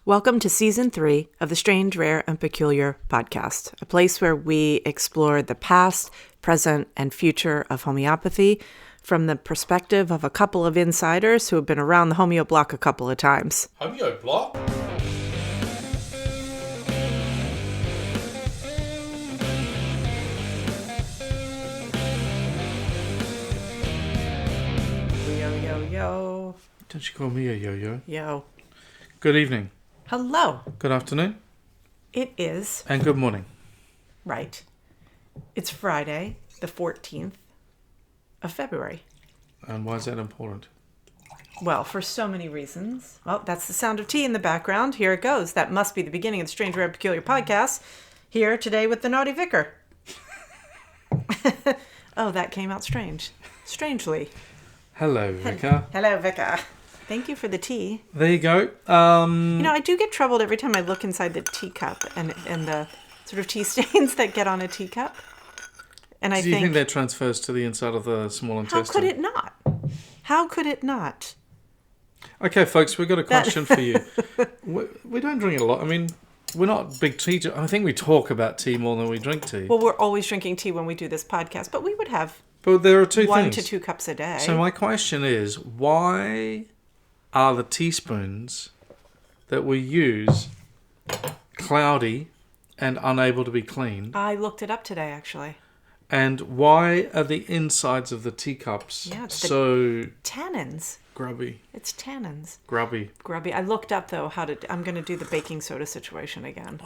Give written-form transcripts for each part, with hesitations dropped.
Welcome to Season 3 of the Strange, Rare, and Peculiar podcast, a place where we explore the past, present, and future of homeopathy from the perspective of a couple of insiders who have been around the homeo block a couple of times. Homeo block? Yo. Don't you call me a yo-yo? Yo. Good evening. Hello. Good afternoon. It is. And good morning. Right. It's Friday, the 14th of February. And why is that important? Well, for so many reasons. Well, that's the sound of tea in the background. Here it goes. That must be the beginning of the Strange, Rare, Peculiar podcast. Here today with the Naughty Vicar. Oh, that came out strange. Strangely. Hello, Vicar. Hello, Vicar. Thank you for the tea. There you go. I do get troubled every time I look inside the teacup and the sort of tea stains that get on a teacup. And do you think that transfers to the inside of the small intestine? How could it not? How could it not? Okay, folks, we've got a question for you. We don't drink a lot. I mean, we're not big tea. I think we talk about tea more than we drink tea. Well, we're always drinking tea when we do this podcast, but we would have but there are two 1 things. to 2 cups a day. So my question is, why are the teaspoons that we use cloudy and unable to be cleaned? I looked it up today, actually. And why are the insides of the teacups so tannins? Grubby. It's tannins. Grubby. I looked up though I'm going to do the baking soda situation again.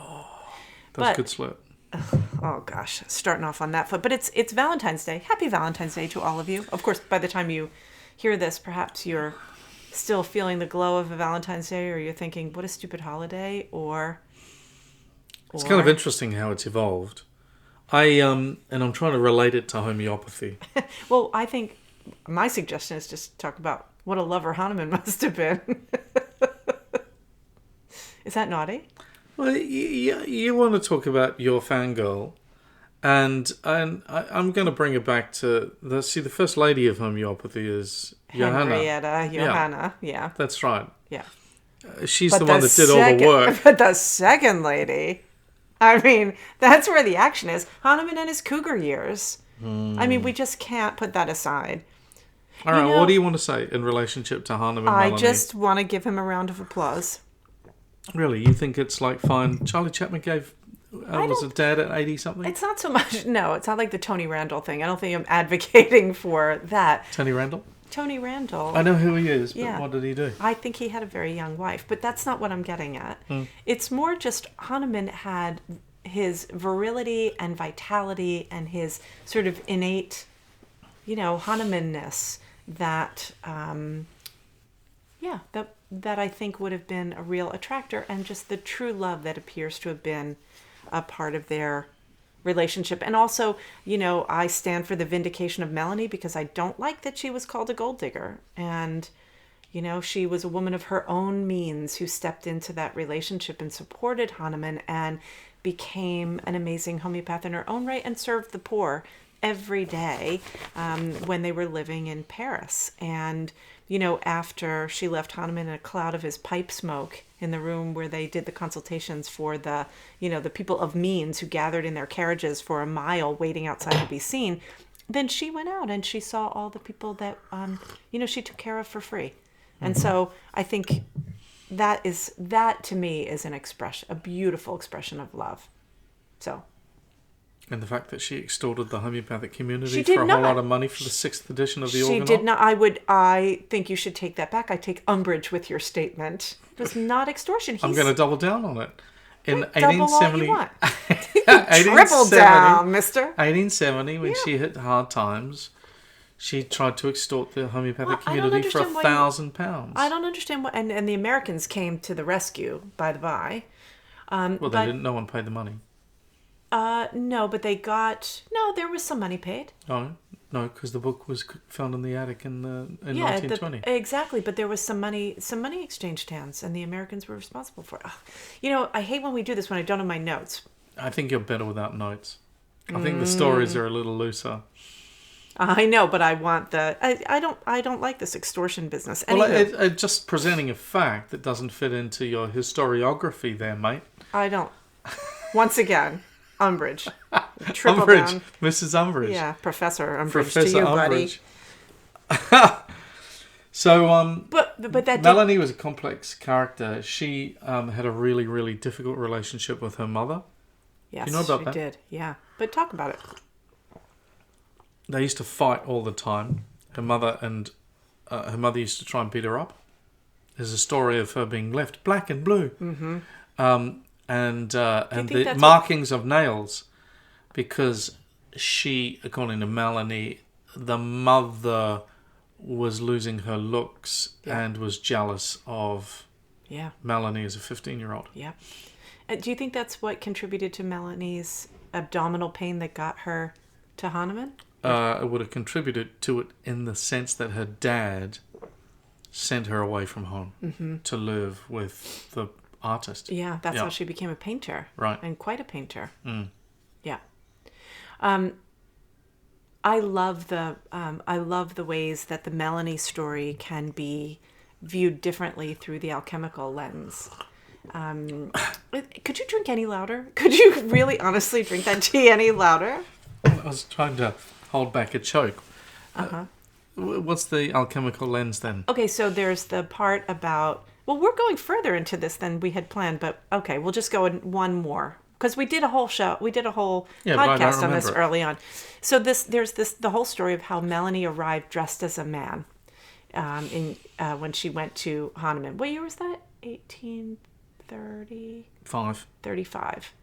That's good slip. Oh gosh, starting off on that foot. But it's Valentine's Day. Happy Valentine's Day to all of you. Of course, by the time you hear this, perhaps you're still feeling the glow of a Valentine's Day, or you're thinking, what a stupid holiday, or It's kind of interesting how it's evolved. And I'm trying to relate it to homeopathy. Well, I think my suggestion is just talk about what a lover Hahnemann must have been. Is that naughty? Well, you want to talk about your fangirl, and I'm going to bring it back to the first lady of homeopathy is Johanna. Yeah. That's right. Yeah. She's the one that did all the work. But the second lady, I mean, that's where the action is. Hahnemann and his cougar years. I mean, we just can't put that aside. All right, what do you want to say in relationship to Hahnemann? I just want to give him a round of applause. Really? You think it's like fine? Charlie Chaplin gave, was it dead at 80-something? It's not so much, no, it's not like the Tony Randall thing. I don't think I'm advocating for that. Tony Randall? Tony Randall. I know who he is, but what did he do? I think he had a very young wife, but that's not what I'm getting at. It's more just Hahnemann had his virility and vitality and his sort of innate, Hahnemann-ness that, that I think would have been a real attractor, and just the true love that appears to have been a part of their relationship. And also, I stand for the vindication of Melanie, because I don't like that she was called a gold digger. And, she was a woman of her own means who stepped into that relationship and supported Hahnemann and became an amazing homeopath in her own right and served the poor every day when they were living in Paris. And, after she left Hahnemann in a cloud of his pipe smoke in the room where they did the consultations for the people of means who gathered in their carriages for a mile waiting outside to be seen, then she went out and she saw all the people that, she took care of for free. And so I think that to me is a beautiful expression of love. So. And the fact that she extorted the homeopathic community for a whole lot of money for the 6th edition of the Organon? She did not. I think you should take that back. I take umbrage with your statement. It was not extortion. I'm going to double down on it. In double 1870, all you want. Triple down, mister. 1870, when she hit hard times, she tried to extort the homeopathic community for £1,000. I don't understand what. And the Americans came to the rescue, by the by. Well, they didn't. No one paid the money. No, but there was some money paid. Oh, no, because the book was found in the attic in 1920. Exactly, but there was some money exchanged hands, and the Americans were responsible for it. I hate when we do this when I don't have my notes. I think you're better without notes. I think the stories are a little looser. I know, but I want I don't like this extortion business. Well, Anywho, just presenting a fact that doesn't fit into your historiography there, mate. I don't. Once again, Umbridge. Triple Umbridge, down. Mrs. Umbridge. Yeah, Professor Umbridge Professor to you, Umbridge. buddy. So, But that Melanie was a complex character. She had a really, really difficult relationship with her mother. yes, you know about she that? did. Yeah, but talk about it. They used to fight all the time. Her mother used to try and beat her up. There's a story of her being left black and blue, and the markings of nails, because she, according to Melanie, the mother was losing her looks and was jealous of Melanie as a 15-year-old. Yeah. Do you think that's what contributed to Melanie's abdominal pain that got her to Hahnemann? It would have contributed to it in the sense that her dad sent her away from home to live with the artist. Yeah, that's how she became a painter. Right. And quite a painter. Mm. Yeah. I love the ways that the Melanie story can be viewed differently through the alchemical lens. Could you drink any louder? Could you really honestly drink that tea any louder? I was trying to hold back a choke. What's the alchemical lens then? Okay, so there's the part about... Well, we're going further into this than we had planned, but okay, we'll just go in one more. Because we did a whole podcast on this early on. So there's the whole story of how Melanie arrived dressed as a man when she went to Hahnemann. What year was that? 1835. 35.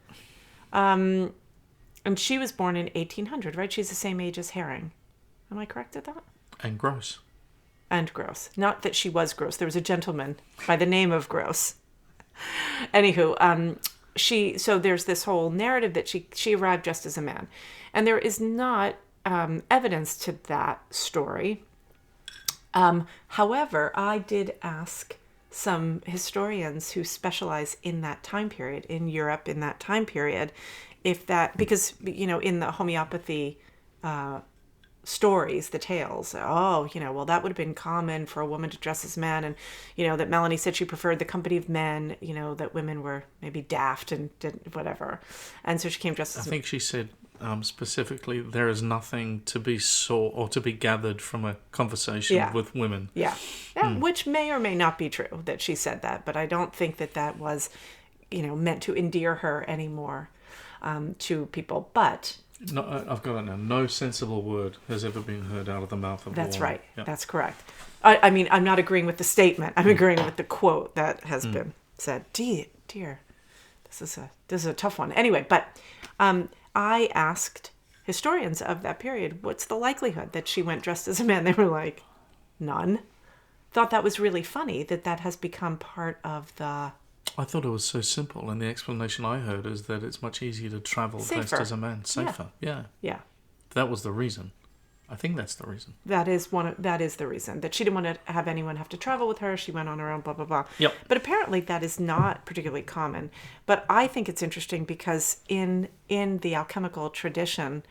And she was born in 1800, right? She's the same age as Herring. Am I correct at that? And gross. And gross. Not that she was gross. There was a gentleman by the name of Gross. Anywho, so there's this whole narrative that she arrived dressed as a man. And there is not evidence to that story. However, I did ask some historians who specialize in that time period, in Europe in that time period, because, in the homeopathy stories, the tales, that would have been common for a woman to dress as men, and, that Melanie said she preferred the company of men, that women were maybe daft and didn't, whatever. And so she came dressed as... I think she said specifically, there is nothing to be sought or to be gathered from a conversation with women. Yeah. Which may or may not be true that she said that, but I don't think that was, meant to endear her anymore to people. But... No, I've got it now. No sensible word has ever been heard out of the mouth of a woman. That's right. Yep. That's correct. I mean, I'm not agreeing with the statement. I'm agreeing with the quote that has been said. Dear, this is a tough one. Anyway, but I asked historians of that period, what's the likelihood that she went dressed as a man? They were like, none. Thought that was really funny that has become part of the... I thought it was so simple, and the explanation I heard is that it's much easier to travel dressed as a man. Safer. Yeah. That was the reason. I think that's the reason. That is the reason. That she didn't want to have anyone have to travel with her. She went on her own, blah, blah, blah. Yep. But apparently that is not particularly common. But I think it's interesting because in the alchemical tradition,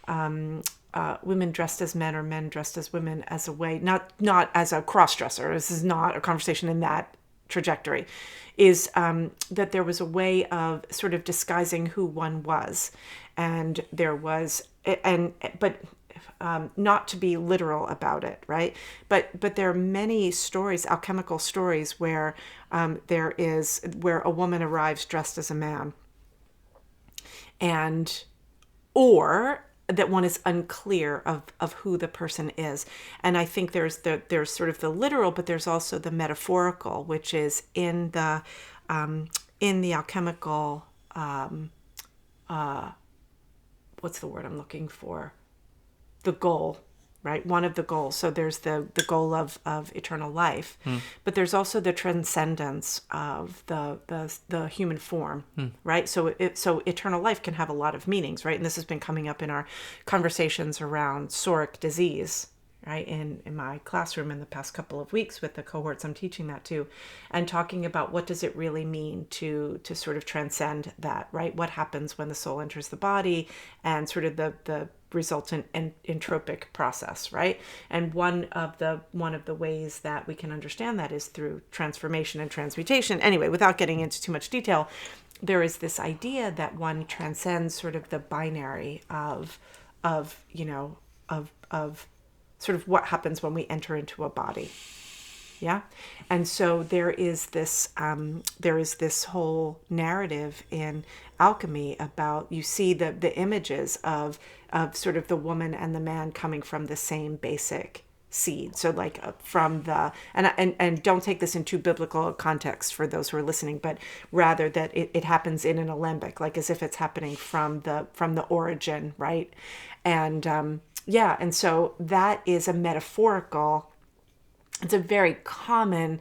women dressed as men or men dressed as women as a way, not as a cross-dresser. This is not a conversation in that trajectory, is that there was a way of sort of disguising who one was, and there was but not to be literal about it, right? But there are many stories, alchemical stories, where where a woman arrives dressed as a man, or that one is unclear of who the person is. And I think there's sort of the literal, but there's also the metaphorical, which is in the alchemical, what's the word I'm looking for? The goal, right? One of the goals. So there's the goal of eternal life, but there's also the transcendence of the human form, right? So eternal life can have a lot of meanings, right? And this has been coming up in our conversations around psoriatic disease, right? In my classroom in the past couple of weeks with the cohorts I'm teaching that to, and talking about what does it really mean to sort of transcend that, right? What happens when the soul enters the body, and sort of the resultant entropic process, right? And one of the ways that we can understand that is through transformation and transmutation. Anyway, without getting into too much detail, there is this idea that one transcends sort of the binary of sort of what happens when we enter into a body. Yeah. And so there is this whole narrative in alchemy about, you see the images of sort of the woman and the man coming from the same basic seed. So like from the, and don't take this in too biblical context for those who are listening, but rather that it happens in an alembic, like as if it's happening from the origin, right? And and so that is a metaphorical, it's a very common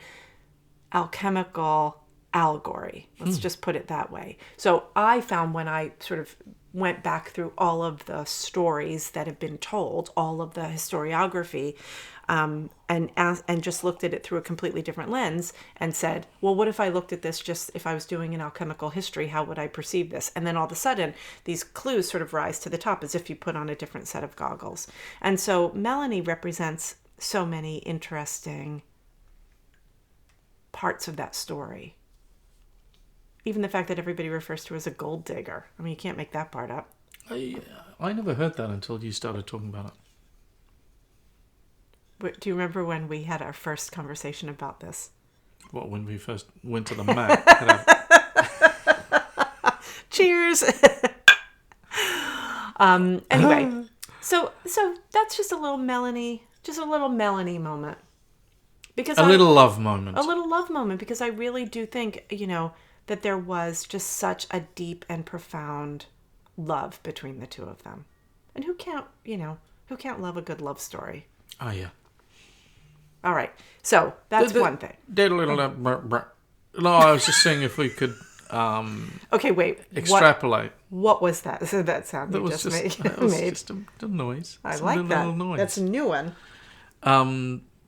alchemical allegory. Let's just put it that way. So I found, when I sort of went back through all of the stories that have been told, all of the historiography, and just looked at it through a completely different lens and said, well, what if I looked at this just, if I was doing an alchemical history, how would I perceive this? And then all of a sudden, these clues sort of rise to the top as if you put on a different set of goggles. And so Melanie represents so many interesting parts of that story. Even the fact that everybody refers to her as a gold digger. I mean, you can't make that part up. I never heard that until you started talking about it. Do you remember when we had our first conversation about this? What, when we first went to the mat? Cheers! Anyway, so that's just a little Melanie moment. Because a little love moment. A little love moment, because I really do think, that there was just such a deep and profound love between the two of them. And who can't love a good love story? Oh, yeah. All right. So that's one thing. No, I was just saying if we could okay, wait. Extrapolate. What was that? So that sound that you was just made. That was just a noise. I like that. Noise. That's a new one.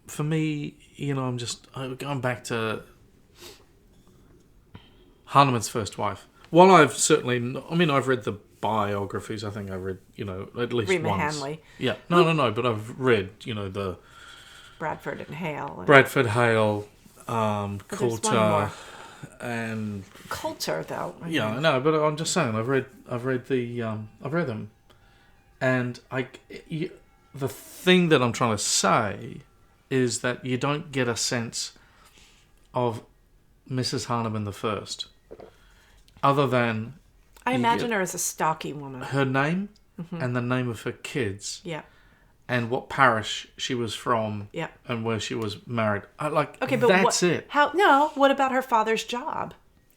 For me, I'm going back to Hahnemann's first wife. While I've read the biographies. I think I've read, at least Rima once. Hanley. Yeah. No. But I've read, the Bradford and Hale. Bradford Hale, Coulter, and Coulter though. Yeah, I know, but I'm just saying I've read them, and the thing that I'm trying to say is that you don't get a sense of Mrs. Hahnemann the First, other than I imagine her as a stocky woman. Her name and the name of her kids. Yeah. And what parish she was from. Yeah. And where she was married. Okay, but that's it. What about her father's job?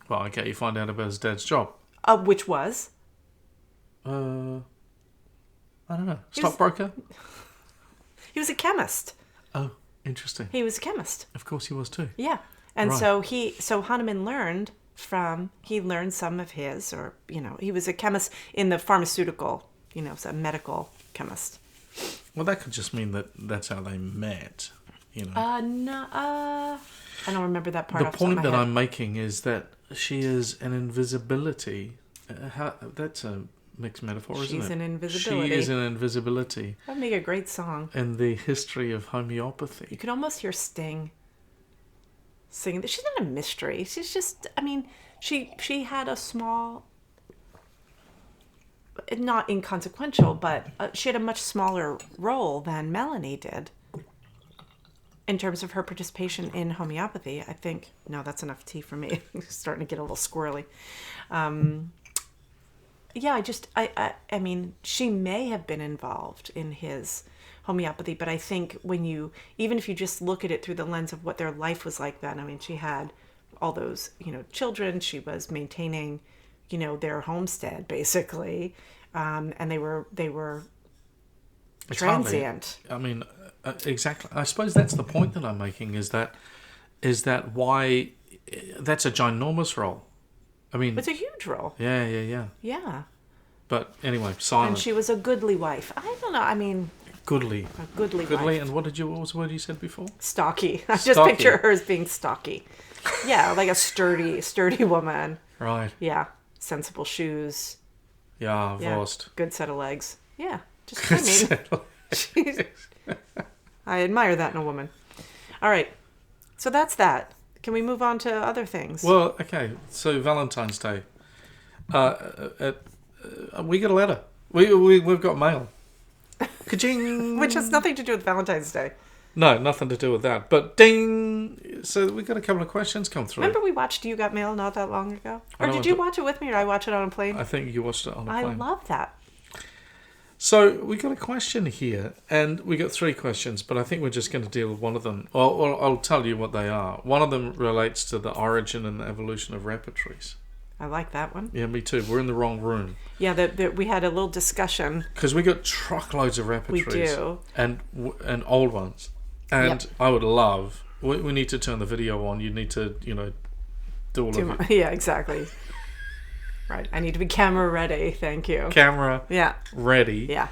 Well, okay, you find out about his dad's job. Which was? I don't know. Stockbroker? He was a chemist. Oh, interesting. He was a chemist. Of course he was too. Yeah. And right. so Hahnemann learned some of his, or, he was a chemist in the pharmaceutical, so a medical chemist. Well, that could just mean that that's how they met, No, I don't remember that part. The point that I'm making is that she is an invisibility. That's a mixed metaphor, isn't it? She's an invisibility. She is an invisibility. That'd make a great song. In the history of homeopathy. You could almost hear Sting singing. She's not a mystery. She's just, she had a small, not inconsequential, but she had a much smaller role than Melanie did in terms of her participation in homeopathy. I think, no, that's enough tea for me. I'm starting to get a little squirrely. She may have been involved in his homeopathy, but I think even if you just look at it through the lens of what their life was like then, she had all those, children, she was maintaining, their homestead basically, and they were transient. Exactly. I suppose that's the point that I'm making, is that why that's a ginormous role. It's a huge role. Yeah. Yeah. But anyway, silent. And she was a goodly wife. I don't know. Goodly. A goodly wife. And what was the word you said before? Stocky. I just picture her as being stocky. Yeah, like a sturdy woman. Right. Yeah. Sensible shoes. Yeah, Wurst. Good set of legs. Yeah. I admire that in a woman. All right. So that's that. Can we move on to other things? Well, okay. So Valentine's Day. We got a letter. We've got mail. Ka-ching! Which has nothing to do with Valentine's Day. No, nothing to do with that. But ding! So we got a couple of questions come through. Remember we watched You Got Mail not that long ago? Or did you watch it with me, or I watch it on a plane? I think you watched it on a plane. I love that. So we got a question here, and we got 3 questions, but I think we're just going to deal with one of them. Well, I'll tell you what they are. One of them relates to the origin and the evolution of repertories. I like that one. Yeah, me too. We're in the wrong room. Yeah, we had a little discussion. Because we got truckloads of repertories. We do. And old ones. And Yep. I would love... We need to turn the video on. You need to, do all of it. Yeah, exactly. Right. I need to be camera ready. Thank you. Camera Yeah. ready. Yeah.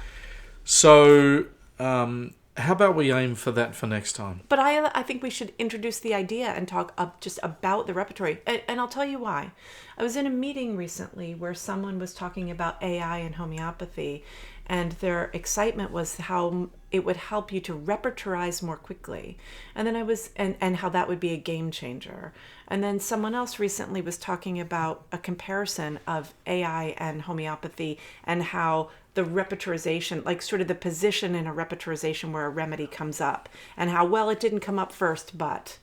So, how about we aim for that for next time? But I think we should introduce the idea and talk just about the repertory. And I'll tell you why. I was in a meeting recently where someone was talking about AI and homeopathy, and their excitement was how it would help you to repertorize more quickly. And then and how that would be a game changer. And then someone else recently was talking about a comparison of AI and homeopathy and how the repertorization, like sort of the position in a repertorization where a remedy comes up, and how, well, it didn't come up first, but...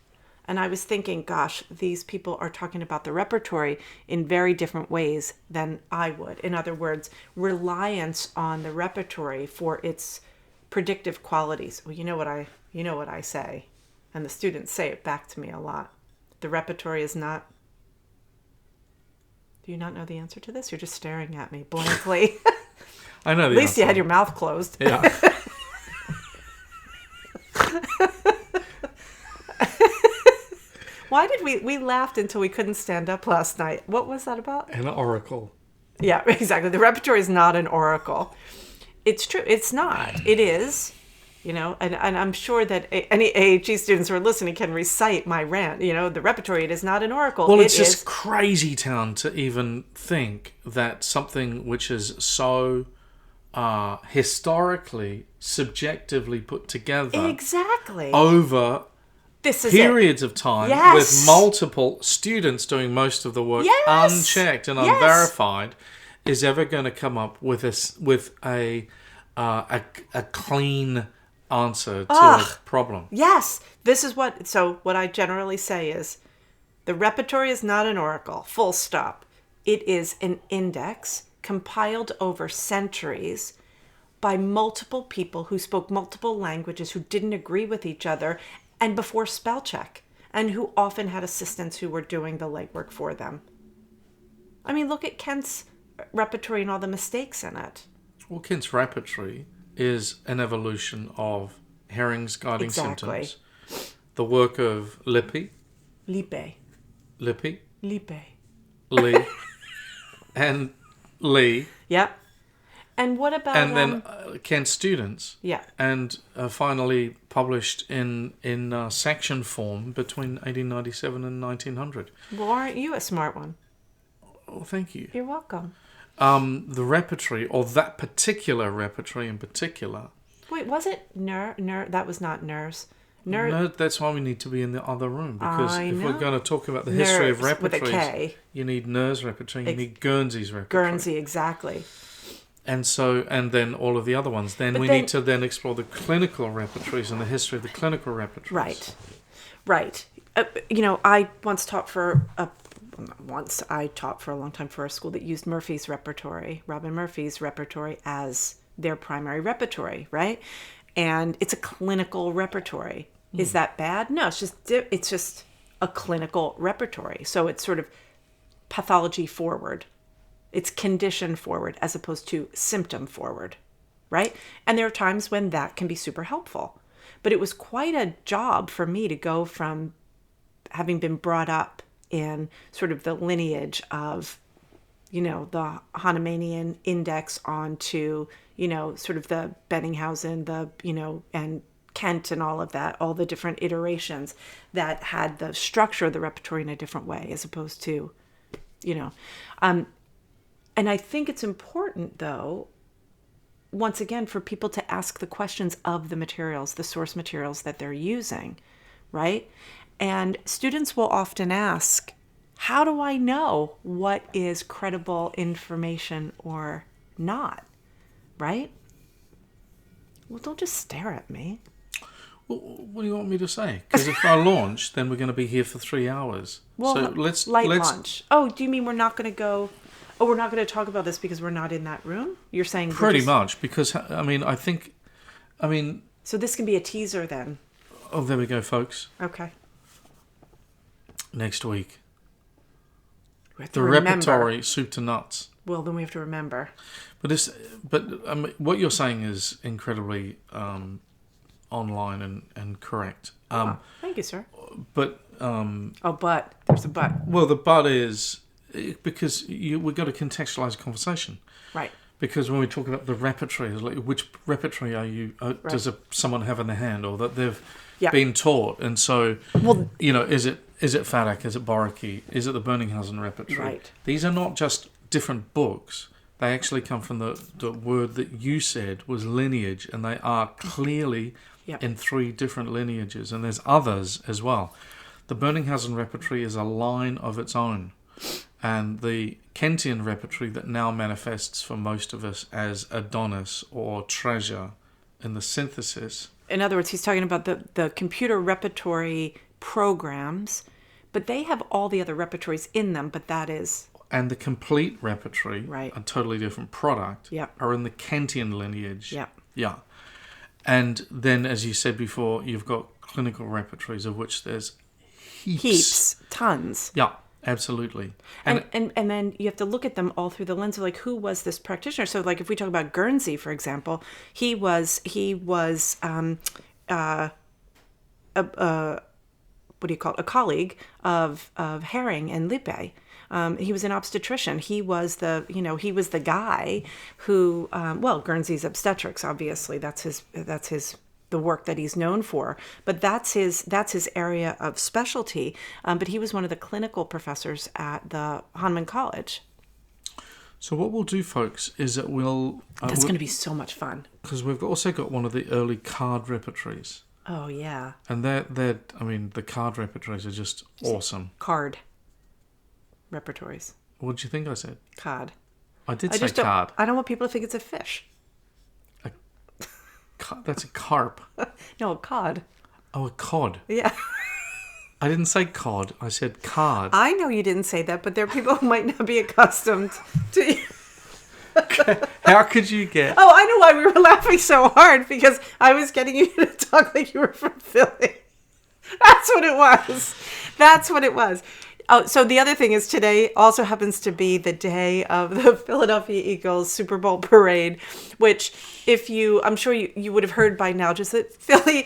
And I was thinking, gosh, these people are talking about the repertory in very different ways than I would. In other words, reliance on the repertory for its predictive qualities. Well, you know what I say, and the students say it back to me a lot. The repertory is not... Do you not know the answer to this? You're just staring at me blankly. I know the At least answer. you had your mouth closed. Yeah. Why did we laughed until we couldn't stand up last night? What was that about? An oracle. Yeah, exactly. The repertory is not an oracle. It's true. It's not. It is, and I'm sure that any AHE students who are listening can recite my rant. The repertory, it is not an oracle. Well, it's just crazy town to even think that something which is so historically, subjectively put together exactly over this is periods of time with multiple students doing most of the work unchecked and unverified is ever going to come up with a clean answer to a problem. Yes, this is what I generally say is the repertory is not an oracle, full stop. It is an index compiled over centuries by multiple people who spoke multiple languages, who didn't agree with each other, and before spell check, and who often had assistants who were doing the legwork for them. I mean, look at Kent's repertory and all the mistakes in it. Well, Kent's repertory is an evolution of Herring's guiding symptoms, the work of Lippi, Lee, and Lee. Yep. And what about... And then Kent's students. Yeah. And finally published in section form between 1897 and 1900. Well, aren't you a smart one? Oh, thank you. You're welcome. The repertory, or that particular repertory in particular... Wait, was it that was not NERS. No, that's why we need to be in the other room, because if we're going to talk about the Nerves history of repertories, with a K. You need NERS repertory, you need Guernsey's repertory. Guernsey, exactly. And then all of the other ones. Then we need to then explore the clinical repertories and the history of the clinical repertories. Right. I once taught for a long time for a school that used Murphy's repertory, Robin Murphy's repertory, as their primary repertory, right? And it's a clinical repertory. Is that bad? No, it's just a clinical repertory. So it's sort of pathology forward. It's condition forward as opposed to symptom forward, right? And there are times when that can be super helpful. But it was quite a job for me to go from having been brought up in sort of the lineage of, the Hahnemannian index onto, sort of the Benninghausen, and Kent and all of that, all the different iterations that had the structure of the repertory in a different way as opposed to, and I think it's important, though, once again, for people to ask the questions of the materials, the source materials that they're using, right? And students will often ask, how do I know what is credible information or not, right? Well, don't just stare at me. Well, what do you want me to say? Because if I launch, then we're going to be here for 3 hours. Well, so let's launch. Oh, do you mean we're not going to go... Oh, we're not going to talk about this because we're not in that room? You're saying... Pretty much, because, I think... So this can be a teaser then? Oh, there we go, folks. Okay. Next week. We have The to remember. Repertory Soup to Nuts. Well, then we have to remember. But what you're saying is incredibly online and correct. Thank you, sir. But... but. There's a but. Well, the but is... Because we've got to contextualize the conversation. Right. Because when we talk about the repertory, like which repertory are you? Right. Does someone have in their hand, or that they've Yeah. been taught? And so, Well, is it Fadak? Is it Boriki? Is it the Birninghausen repertory? Right. These are not just different books. They actually come from the word that you said was lineage, and they are clearly in 3 different lineages, and there's others as well. The Birninghausen repertory is a line of its own. And the Kentian repertory that now manifests for most of us as Adonis or treasure in the synthesis. In other words, he's talking about the computer repertory programs, but they have all the other repertories in them, but that is... And the complete repertory, Right. a totally different product, Yep. are in the Kentian lineage. Yeah. Yeah. And then, as you said before, you've got clinical repertories, of which there's heaps. Tons. Yeah. Absolutely. And then you have to look at them all through the lens of like, who was this practitioner? So like if we talk about Guernsey, for example, he was what do you call it? A colleague of Herring and Lippe. He was an obstetrician. He was the guy who, Guernsey's obstetrics, obviously that's the work that he's known for, but that's his area of specialty. But he was one of the clinical professors at the Hahnemann College. So what we'll do, folks, is that That's going to be so much fun. Because we've also got one of the early card repertories. Oh yeah. And the card repertories are just awesome. Card repertories. What did you think I said? Cod. I did say card. I don't want people to think it's a fish. That's a carp. No, a cod. Oh, a cod. Yeah. I didn't say cod. I said card. I know you didn't say that, but there are people who might not be accustomed to... How could you get... Oh, I know why we were laughing so hard, because I was getting you to talk like you were from Philly. That's what it was. Oh, so the other thing is today also happens to be the day of the Philadelphia Eagles Super Bowl parade, which I'm sure you would have heard by now, just that Philly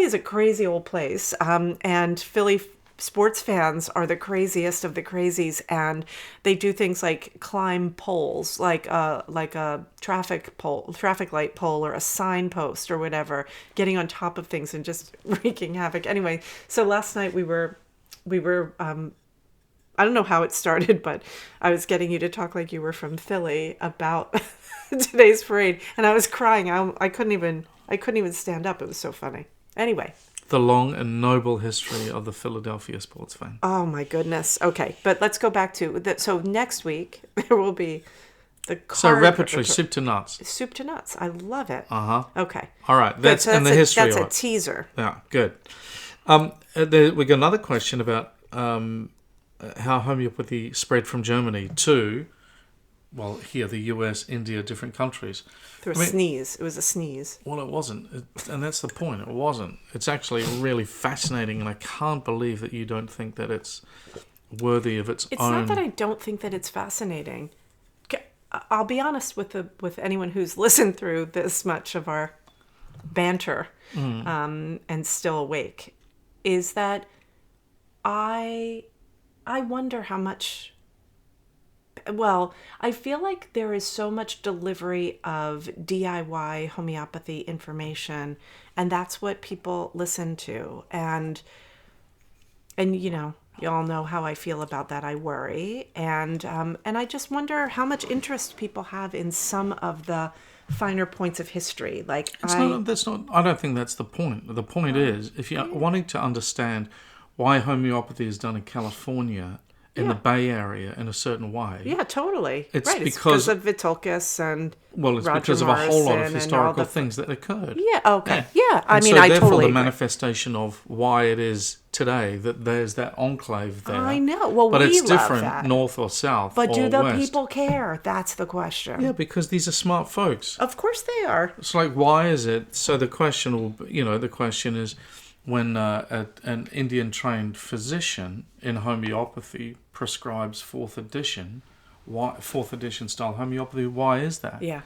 is a crazy old place. And Philly sports fans are the craziest of the crazies, and they do things like climb poles, like a traffic light pole or a signpost or whatever, getting on top of things and just wreaking havoc. Anyway, so last night we were I don't know how it started, but I was getting you to talk like you were from Philly about today's parade, and I was crying. I couldn't even stand up. It was so funny. Anyway. The long and noble history of the Philadelphia sports fan. Oh my goodness. Okay, but let's go back to that. So next week there will be the card. So repertory, soup to nuts. Soup to nuts. I love it. Okay. All right. That's the history. That's of a teaser. Yeah. Good. We got another question about how homeopathy spread from Germany to, here, the US, India, different countries. Through a sneeze. It was a sneeze. Well, it wasn't. And that's the point. It wasn't. It's actually really fascinating, and I can't believe that you don't think that it's worthy of its own... It's not that I don't think that it's fascinating. I'll be honest with anyone who's listened through this much of our banter and still awake, is that I wonder how much... Well, I feel like there is so much delivery of DIY homeopathy information, and that's what people listen to. And You all know how I feel about that. I worry, and I just wonder how much interest people have in some of the finer points of history. Like I don't think that's the point. The point is, if you're wanting to understand why homeopathy is done in California, in the Bay Area, in a certain way. Yeah, totally. It's right. because of Vitulcus and it's Roger because of a whole lot of Morrison historical things that occurred. Yeah. Okay. Yeah. And I therefore totally the agree. manifestation of why it is today that there's that enclave there. I know. Well, but we it's love different that. north or south. But do or the west. people care? That's the question. Yeah, because these are smart folks. Of course they are. It's like, why is it? So the question the question is, when an Indian-trained physician in homeopathy prescribes fourth edition style homeopathy, why is that? Yeah.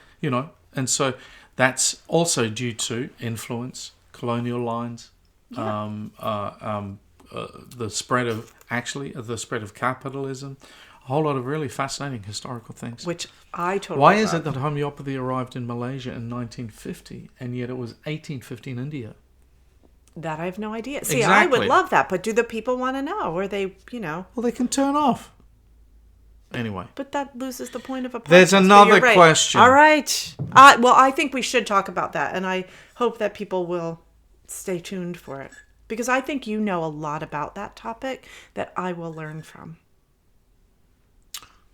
And so that's also due to influence, colonial lines, the spread of capitalism, a whole lot of really fascinating historical things. Which I totally Why love. is it that homeopathy arrived in Malaysia in 1950 and yet it was 1850 in India? That I have no idea. See, Exactly. I would love that, but do the people want to know? Or they, Well, they can turn off. Anyway. But that loses the point of a podcast. There's But another you're right. question. All right. Well, I think we should talk about that, and I hope that people will stay tuned for it. Because I think you know a lot about that topic that I will learn from.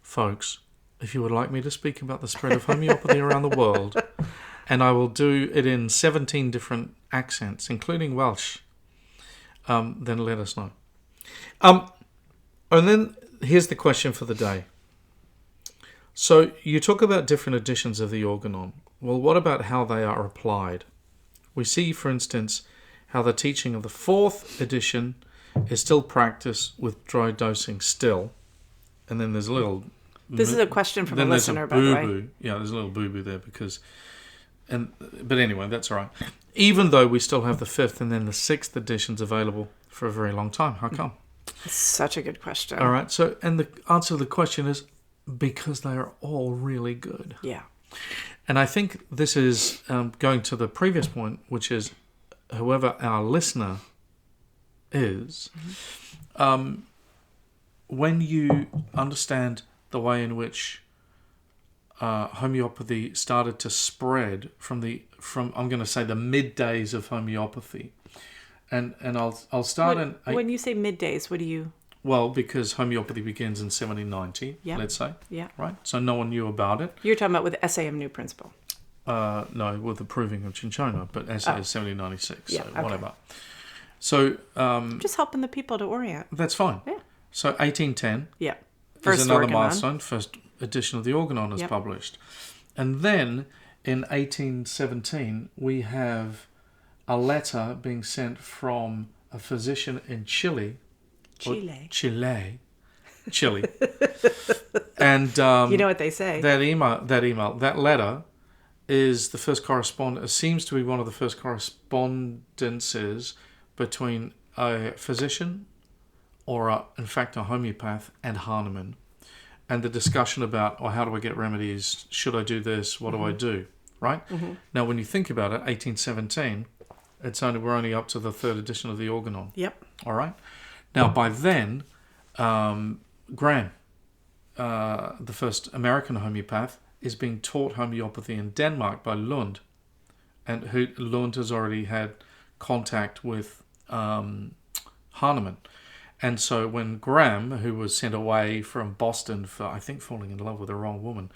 Folks, if you would like me to speak about the spread of homeopathy around the world, and I will do it in 17 different accents, including Welsh, then let us know. And then here's the question for the day. So you talk about different editions of the organon. Well, what about how they are applied? We see, for instance, how the teaching of the fourth edition is still practiced with dry dosing still. And then there's a little... This is a question from a listener, by the way. Yeah, there's a little boo-boo there because... But anyway, that's all right. Even though we still have the fifth and then the sixth editions available for a very long time. How come? Such a good question. All right. So, and the answer to the question is because they are all really good. Yeah. And I think this is going to the previous point, which is whoever our listener is, when you understand the way in which homeopathy started to spread from I'm going to say the mid days of homeopathy, and I'll start when you say middays, what do you? Well, because homeopathy begins in 1790, let's say. Yeah. Right? So no one knew about it. You're talking about with SAM New Principle. No, with the proving of Cinchona, but SA is 1796, so whatever. So, So... just helping the people to orient. That's fine. Yeah. So 1810 First is another organon. milestone. First edition of the organon is published. And then in 1817, we have a letter being sent from a physician in Chile. And you know what they say. that letter is the first correspondence. It seems to be one of the first correspondences between a physician or in fact a homeopath and Hahnemann, and the discussion about, how do I get remedies? Should I do this? What do I do? Right? Mm-hmm. Now, when you think about it, 1817, we're only up to the third edition of the organon. Yep. All right. Now, by then, Graham, the first American homeopath, is being taught homeopathy in Denmark by Lund, and Lund has already had contact with Hahnemann. And so when Graham, who was sent away from Boston for, I think, falling in love with the wrong woman,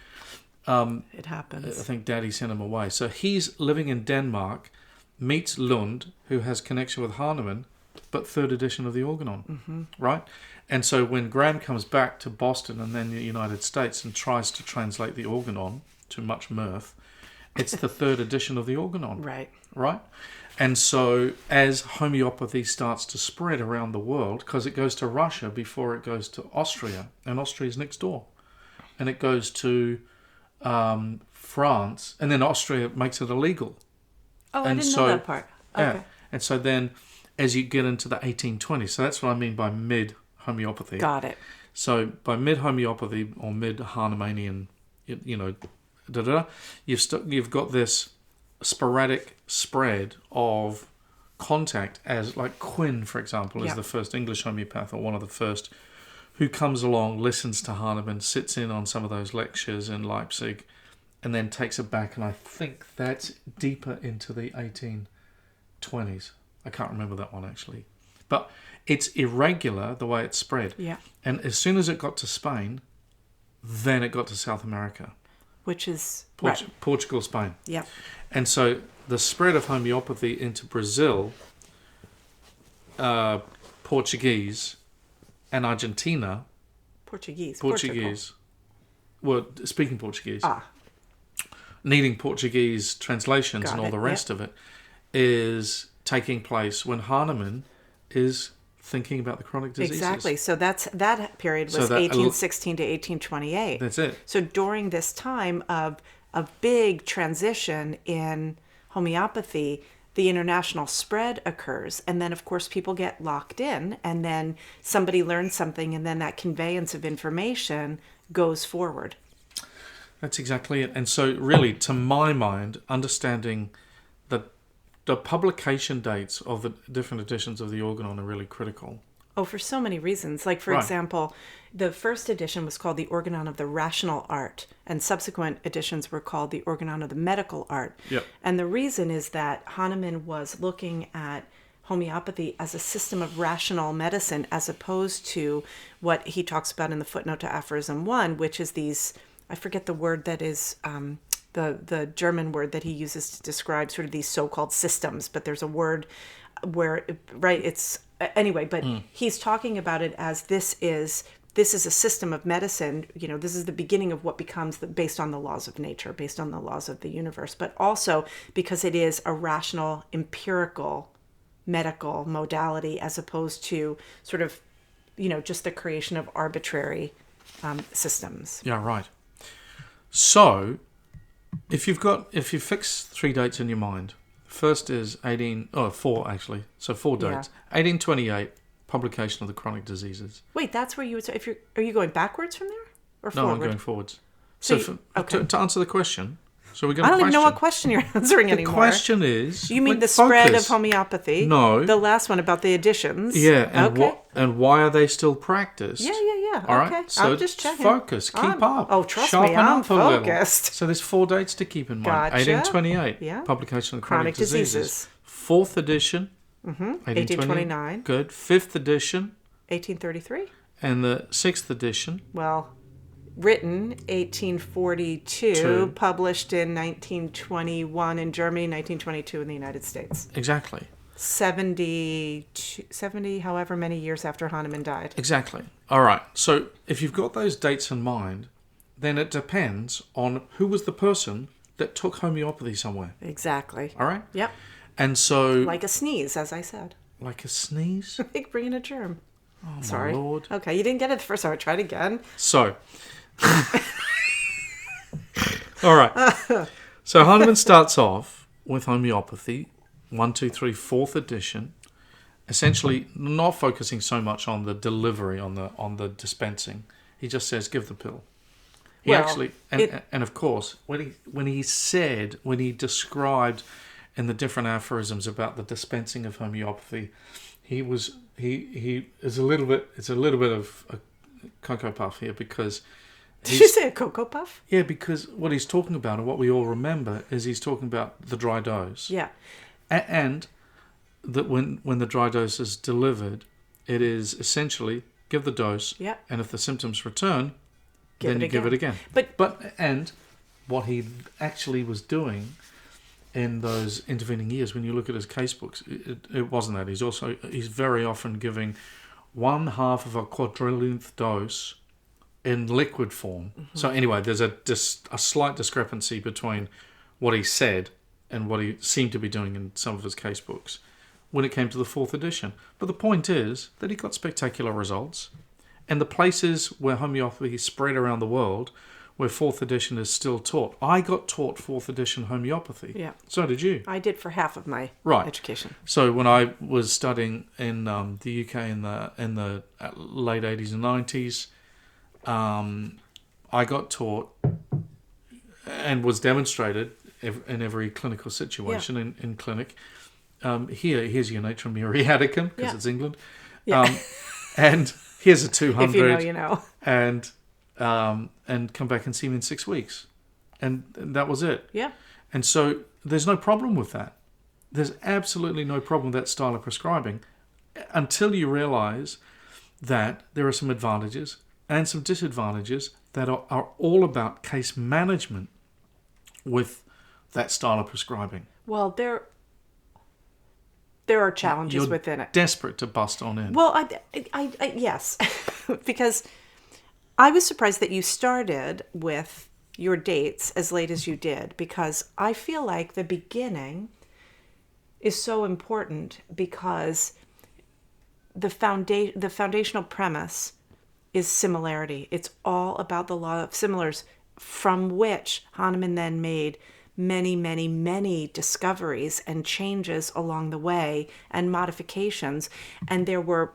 it happens. I think Daddy sent him away. So he's living in Denmark, meets Lund, who has connection with Hahnemann, but third edition of the organon, right? And so when Graham comes back to Boston and then the United States and tries to translate the organon, to much mirth, it's the third edition of the organon. Right? And so as homeopathy starts to spread around the world, because it goes to Russia before it goes to Austria, and Austria's next door, and it goes to France, and then Austria makes it illegal. Oh, I didn't know that part. Okay. Yeah. And so then as you get into the 1820s, so that's what I mean by mid-homeopathy. Got it. So by mid-homeopathy or mid-Hahnemannian, you've got this sporadic spread of contact as, like Quinn, for example, is Yeah. the first English homeopath, or one of the first, who comes along, listens to Hahnemann, sits in on some of those lectures in Leipzig, and then takes it back. And I think that's deeper into the 1820s. I can't remember that one, actually. But it's irregular the way it's spread. Yeah. And as soon as it got to Spain, then it got to South America. Which is... Portugal, Spain. Yeah. And so the spread of homeopathy into Brazil, Portuguese, and Argentina... Portuguese. Well, speaking Portuguese. Ah. Needing Portuguese translations Got and all it, the rest of it, is taking place when Hahnemann is thinking about the chronic diseases. Exactly. So that period was 1816 to 1828. That's it. So during this time of big transition in homeopathy, the international spread occurs. And then, of course, people get locked in, and then somebody learns something, and then that conveyance of information goes forward. That's exactly it. And so really, to my mind, understanding the publication dates of the different editions of the Organon are really critical. Oh, for so many reasons. Like, for example, the first edition was called the Organon of the Rational Art, and subsequent editions were called the Organon of the Medical Art. Yep. And the reason is that Hahnemann was looking at homeopathy as a system of rational medicine, as opposed to what he talks about in the footnote to Aphorism 1, which is these, I forget the word that is... the German word that he uses to describe sort of these so-called systems, but there's a word where, it's anyway, but he's talking about it as this is a system of medicine. You know, this is the beginning of what becomes based on the laws of nature, based on the laws of the universe, but also because it is a rational, empirical, medical modality, as opposed to sort of, you know, just the creation of arbitrary systems. Yeah, right. So... If you fix 3 dates in your mind, first is 4 actually, so 4 dates. Yeah. 1828, publication of the chronic diseases. Wait, that's where you would. Are you going backwards from there or No, forward? I'm going forwards. So To answer the question, so we're going. I don't even know what question you're answering anymore. The question is. You mean the spread of homeopathy? No. The last one about the editions. Yeah, and why are they still practiced? Yeah. All okay. right, so I'm just checking. focus, keep up. Oh, trust Sharpen me, I'm up a little. focused. So there's 4 dates to keep in mind. Gotcha. 1828, Yeah. publication of chronic diseases. 4th 4th edition, 1829. Good. 5th edition, 1833. and the 6th edition. Well, written 1842, published in 1921 in Germany, 1922 in the United States. Exactly. 70, however many years after Hahnemann died. Exactly. All right. So if you've got those dates in mind, then it depends on who was the person that took homeopathy somewhere. Exactly. All right? Yep. And so... Like a sneeze, as I said. Like a sneeze? Like bringing a germ. Oh, Sorry. my Lord. Okay, you didn't get it the first time. I tried again. So... All right. So Hahnemann starts off with homeopathy, 1, 2, 3, 4th edition, essentially not focusing so much on the delivery, on the dispensing. He just says, give the pill. And of course, when he described in the different aphorisms about the dispensing of homeopathy, he is a little bit of a cocoa puff here, because did you say a Cocoa Puff? Yeah, because what he's talking about, and what we all remember, is he's talking about the dry dose. Yeah. And that when the dry dose is delivered, it is essentially give the dose, and if the symptoms return, then you give it again. And what he actually was doing in those intervening years, when you look at his case books, it wasn't that. He's very often giving 1/2 of a quadrillionth dose in liquid form. Mm-hmm. So anyway, there's a slight discrepancy between what he said and what he seemed to be doing in some of his case books when it came to the 4th edition. But the point is that he got spectacular results. And the places where homeopathy spread around the world, where 4th edition is still taught. I got taught 4th edition homeopathy. Yeah. So did you. I did for half of my education. So when I was studying in the UK in the late 80s and 90s, I got taught and was demonstrated in every clinical situation in clinic here's your Natrum Muriaticum, because it's England. Yeah. And here's a 200. If you know, you know. And come back and see me in 6 weeks. And that was it. Yeah. And so there's no problem with that. There's absolutely no problem with that style of prescribing until you realize that there are some advantages and some disadvantages that are all about case management with that style of prescribing. Well, there are challenges You're within it. Desperate to bust on in. Well, I yes, because I was surprised that you started with your dates as late as you did, because I feel like the beginning is so important, because the foundational premise is similarity. It's all about the law of similars, from which Hahnemann then made many, many, many discoveries and changes along the way and modifications. And there were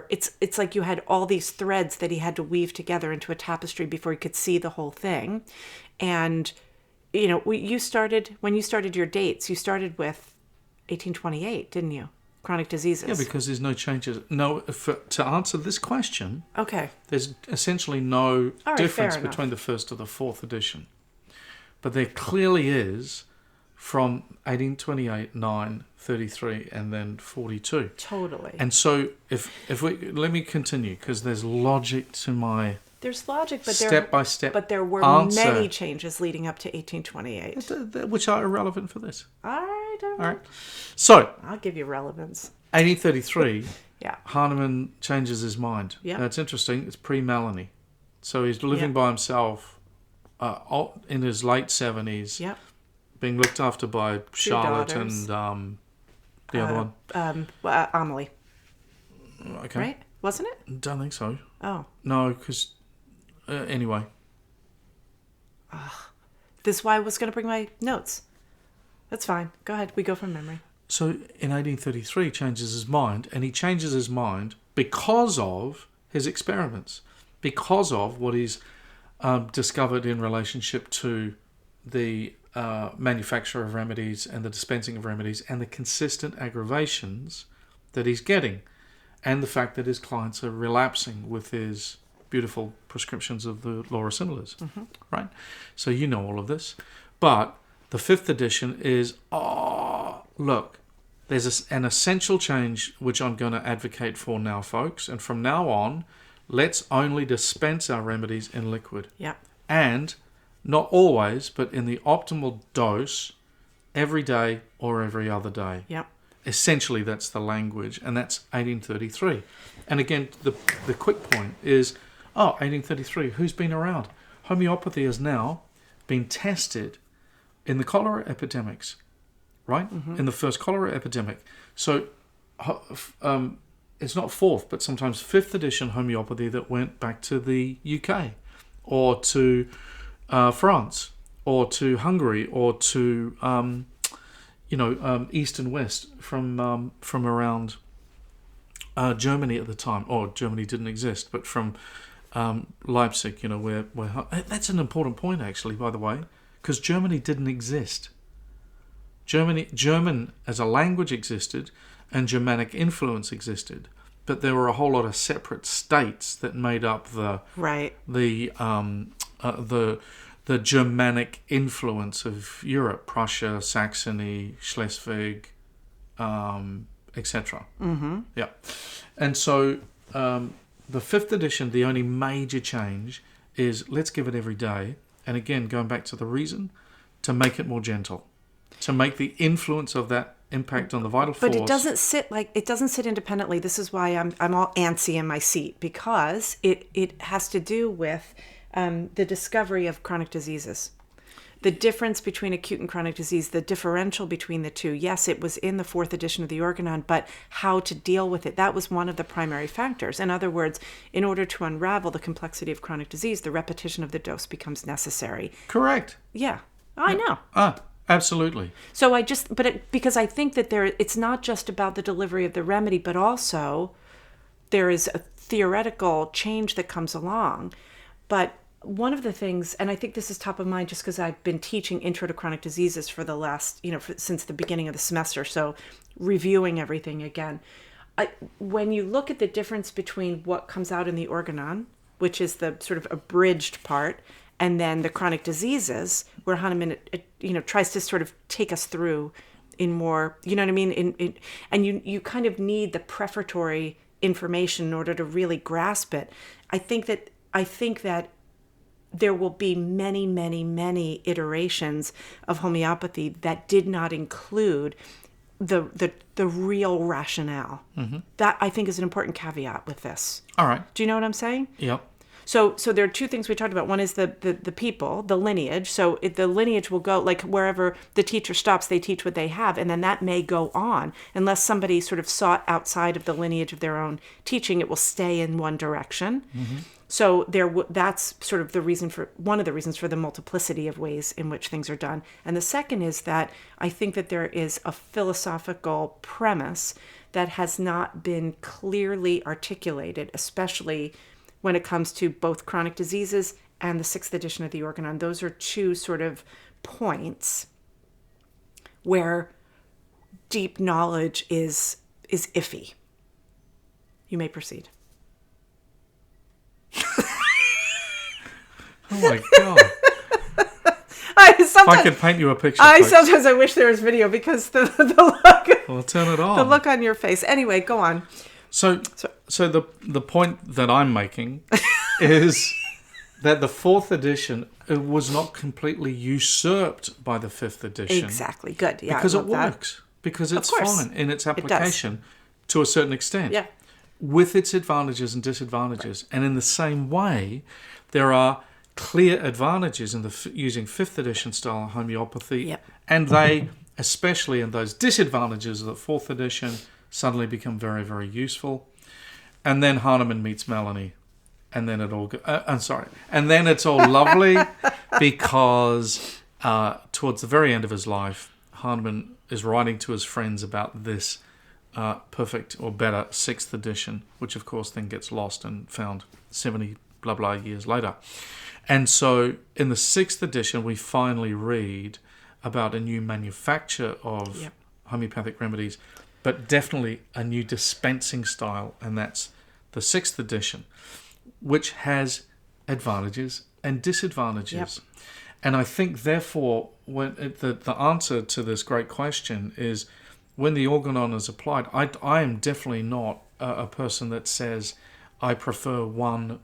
it's like you had all these threads that he had to weave together into a tapestry before he could see the whole thing. And, you know, when you started your dates, you started with 1828, didn't you? Chronic diseases. Yeah, because there's no changes. No, to answer this question, okay, there's essentially no difference fair enough. between the first and the fourth edition. But there clearly is from 1828, 9, 33, and then 42. Totally. And so if we let me continue, because there's logic to my there's logic, but step by step. But there were answer, many changes leading up to 1828, which are irrelevant for this. All right. So I'll give you relevance. 1833. Yeah. Hahnemann changes his mind. Yeah. Now, it's interesting. It's pre-Melanie. So he's living by himself in his late 70s. Yep. Being looked after by Charlotte daughters. and the other one. Amelie. Okay. Right? Wasn't it? Don't think so. Oh. No, because... anyway. This is why I was going to bring my notes. That's fine. Go ahead. We go from memory. So in 1833, he changes his mind, and he changes his mind because of his experiments, because of what he's discovered in relationship to the manufacture of remedies and the dispensing of remedies and the consistent aggravations that he's getting, and the fact that his clients are relapsing with his beautiful prescriptions of the law of similars, right? So you know all of this. But the fifth edition is, look, there's an essential change which I'm going to advocate for now, folks. And from now on, let's only dispense our remedies in liquid. Yeah. And not always, but in the optimal dose every day or every other day. Yeah. Essentially, that's the language, and that's 1833. And again, the quick point is, 1833, who's been around? Homeopathy has now been tested in the cholera epidemics, right? In the first cholera epidemic. So it's not fourth, but sometimes fifth edition homeopathy that went back to the UK or to France or to Hungary or to east and west from around Germany at the time. Or Germany didn't exist, but from Leipzig, where that's an important point actually, by the way, because Germany didn't exist. German as a language existed, and Germanic influence existed, but there were a whole lot of separate states that made up the Germanic influence of Europe: Prussia, Saxony, Schleswig, etc. Yeah, and so the fifth edition, the only major change is let's give it every day, and again going back to the reason, to make it more gentle, to make the influence of that impact on the vital force. But it doesn't sit independently. This is why I'm all antsy in my seat, because it has to do with the discovery of chronic diseases. The difference between acute and chronic disease, the differential between the two. Yes, it was in the fourth edition of the Organon, but how to deal with it, that was one of the primary factors. In other words, in order to unravel the complexity of chronic disease, the repetition of the dose becomes necessary. Correct. Yeah, I know. Absolutely. So because I think that it's not just about the delivery of the remedy, but also there is a theoretical change that comes along. But one of the things, and I think this is top of mind just because I've been teaching Intro to Chronic Diseases for the last, since the beginning of the semester, so reviewing everything again. When you look at the difference between what comes out in the organon, which is the sort of abridged part, and then the chronic diseases, where Hahnemann, tries to sort of take us through in more, you know what I mean? And you kind of need the prefatory information in order to really grasp it. I think that there will be many, many, many iterations of homeopathy that did not include the real rationale. Mm-hmm. That, I think, is an important caveat with this. All right. Do you know what I'm saying? Yep. So there are two things we talked about. One is the people, the lineage. So the lineage will go, like wherever the teacher stops, they teach what they have. And then that may go on. Unless somebody sort of sought outside of the lineage of their own teaching, it will stay in one direction. Mm-hmm. So that's sort of one of the reasons for the multiplicity of ways in which things are done. And the second is that I think that there is a philosophical premise that has not been clearly articulated, especially when it comes to both chronic diseases and the 6th edition of the Organon. Those are two sort of points where deep knowledge is iffy. You may proceed. Oh my God. If I could paint you a picture. Sometimes I wish there was video because the look. Well, turn it on. The look on your face. Anyway, go on. So the point that I'm making is that the 4th edition was not completely usurped by the 5th edition. Exactly. Good. Yeah. Because it works. Because it's fine in its application to a certain extent. Yeah. With its advantages and disadvantages. Right. And in the same way, there are clear advantages in using 5th edition style homeopathy. Yep. And they, especially in those disadvantages of the 4th edition, suddenly become very, very useful. And then Hahnemann meets Melanie. And then and then it's all lovely because towards the very end of his life, Hahnemann is writing to his friends about this perfect or better 6th edition, which of course then gets lost and found 70 blah blah years later. And so in the 6th edition, we finally read about a new manufacture of homeopathic remedies, but definitely a new dispensing style, and that's the 6th edition, which has advantages and disadvantages. Yep. And I think, therefore, when the answer to this great question is when the organon is applied, I am definitely not a person that says I prefer one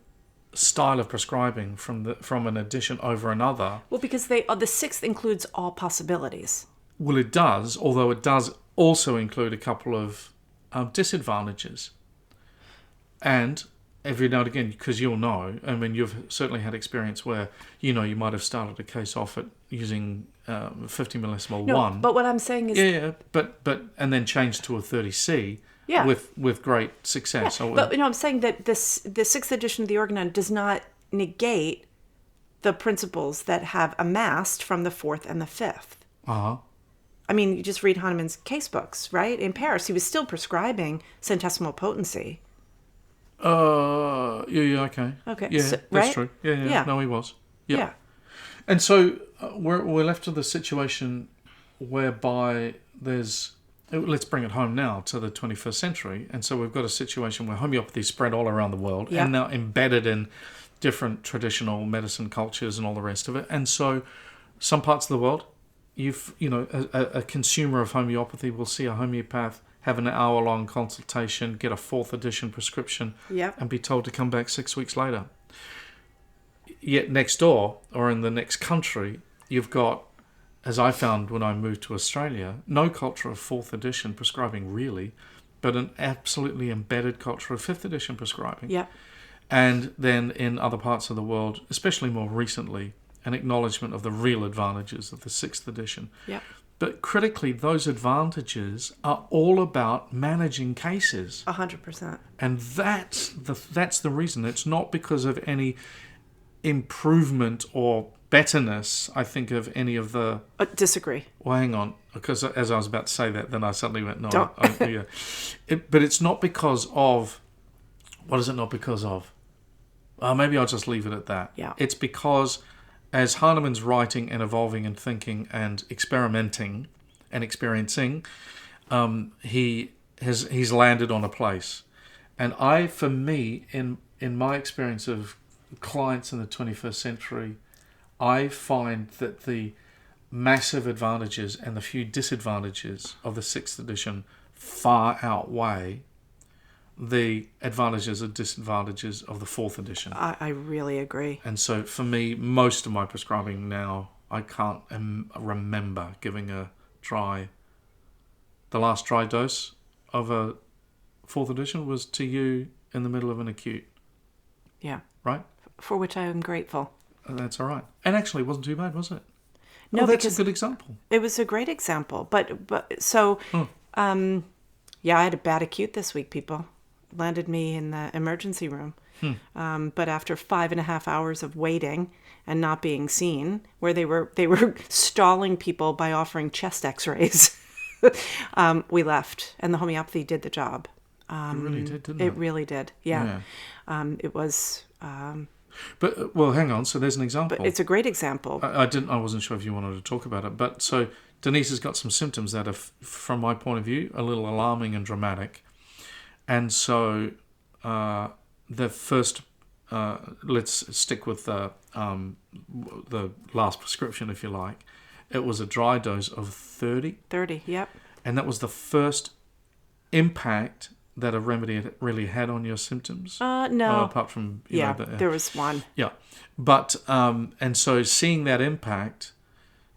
style of prescribing from an edition over another. Well, because the 6th includes all possibilities. Well, it does, although it does also include a couple of disadvantages. And every now and again, because you'll know, I mean, you've certainly had experience where, you might have started a case off at using 50 millismol 1. But what I'm saying is... Yeah, but and then changed to a 30C with great success. Yeah. But, I'm saying that the 6th edition of the Organon does not negate the principles that have amassed from the 4th and the 5th. Uh-huh. I mean, you just read Hahnemann's case books, right? In Paris, he was still prescribing centesimal potency. Okay. Okay. Yeah, so, that's right? true. Yeah. No, he was. Yep. Yeah. And so we're left with a situation whereby let's bring it home now to the 21st century. And so we've got a situation where homeopathy is spread all around the world and now embedded in different traditional medicine cultures and all the rest of it. And so some parts of the world, a consumer of homeopathy will see a homeopath, have an hour-long consultation, get a 4th edition prescription, and be told to come back 6 weeks later. Yet next door, or in the next country, you've got, as I found when I moved to Australia, no culture of 4th edition prescribing really, but an absolutely embedded culture of 5th edition prescribing. Yeah. And then in other parts of the world, especially more recently, an acknowledgement of the real advantages of the 6th edition. Yeah. But critically, those advantages are all about managing cases. 100%. And that's the reason. It's not because of any improvement or betterness, I think, of any of the... disagree. Well, hang on. Because as I was about to say that, then I suddenly went, no. Don't. But it's not because of... What is it not because of? Maybe I'll just leave it at that. Yeah. It's because as Hahnemann's writing and evolving and thinking and experimenting and experiencing, he's landed on a place. And for me, in my experience of clients in the 21st century, I find that the massive advantages and the few disadvantages of the 6th edition far outweigh the advantages and disadvantages of the 4th edition. I really agree. And so for me, most of my prescribing now, I can't remember giving a the last dry dose of a 4th edition was to you in the middle of an acute. Yeah. Right? For which I am grateful. That's all right. And actually, it wasn't too bad, was it? No, that's because a good example. It was a great example. But so, yeah, I had a bad acute this week, people. Landed me in the emergency room. But after 5.5 hours of waiting and not being seen, where they were stalling people by offering chest x-rays, we left. And the homeopathy did the job. It really did, didn't it? It really did, yeah. It was... But, well, hang on. So there's an example. But it's a great example. I wasn't sure if you wanted to talk about it. But so Denise has got some symptoms that are, from my point of view, a little alarming and dramatic. And so the first, let's stick with the last prescription, if you like. It was a dry dose of 30. 30, yep. And that was the first impact that a remedy had really had on your symptoms? No. Apart from... there was one. Yeah. But, and so seeing that impact,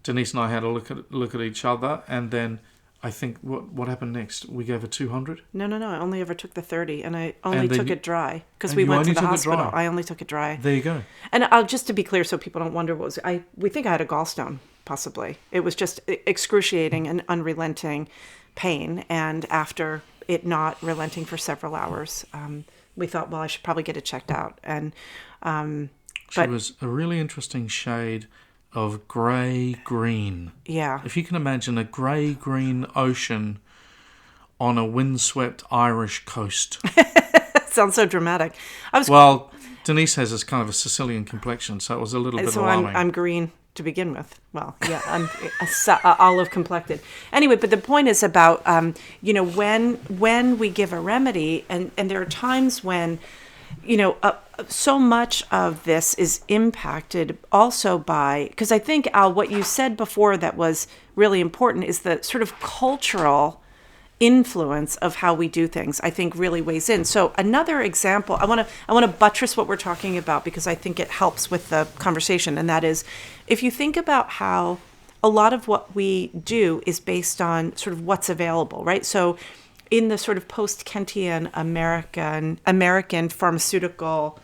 Denise and I had a look at each other, and then I think, what happened next? We gave her 200? No. I only ever took the 30, and I only took it dry. Because we you went to only the took it hospital. dry? I only took it dry. There you go. And just to be clear, so people don't wonder what was... we think I had a gallstone, possibly. It was just excruciating and unrelenting pain, and after... it not relenting for several hours, we thought, well, I should probably get it checked out. And she was a really interesting shade of grey-green. Yeah. If you can imagine a grey-green ocean on a windswept Irish coast. Sounds so dramatic. Well, Denise has this kind of a Sicilian complexion, so it was a little bit alarming. I'm green to begin with. Well, yeah, I'm olive complected. Anyway, but the point is about, when we give a remedy, and there are times when, so much of this is impacted also by, because I think, Al, what you said before that was really important is the sort of cultural influence of how we do things, I think really weighs in. So another example, I want to buttress what we're talking about because I think it helps with the conversation, and that is, if you think about how a lot of what we do is based on sort of what's available, right? So in the sort of post-Kentian American pharmaceutical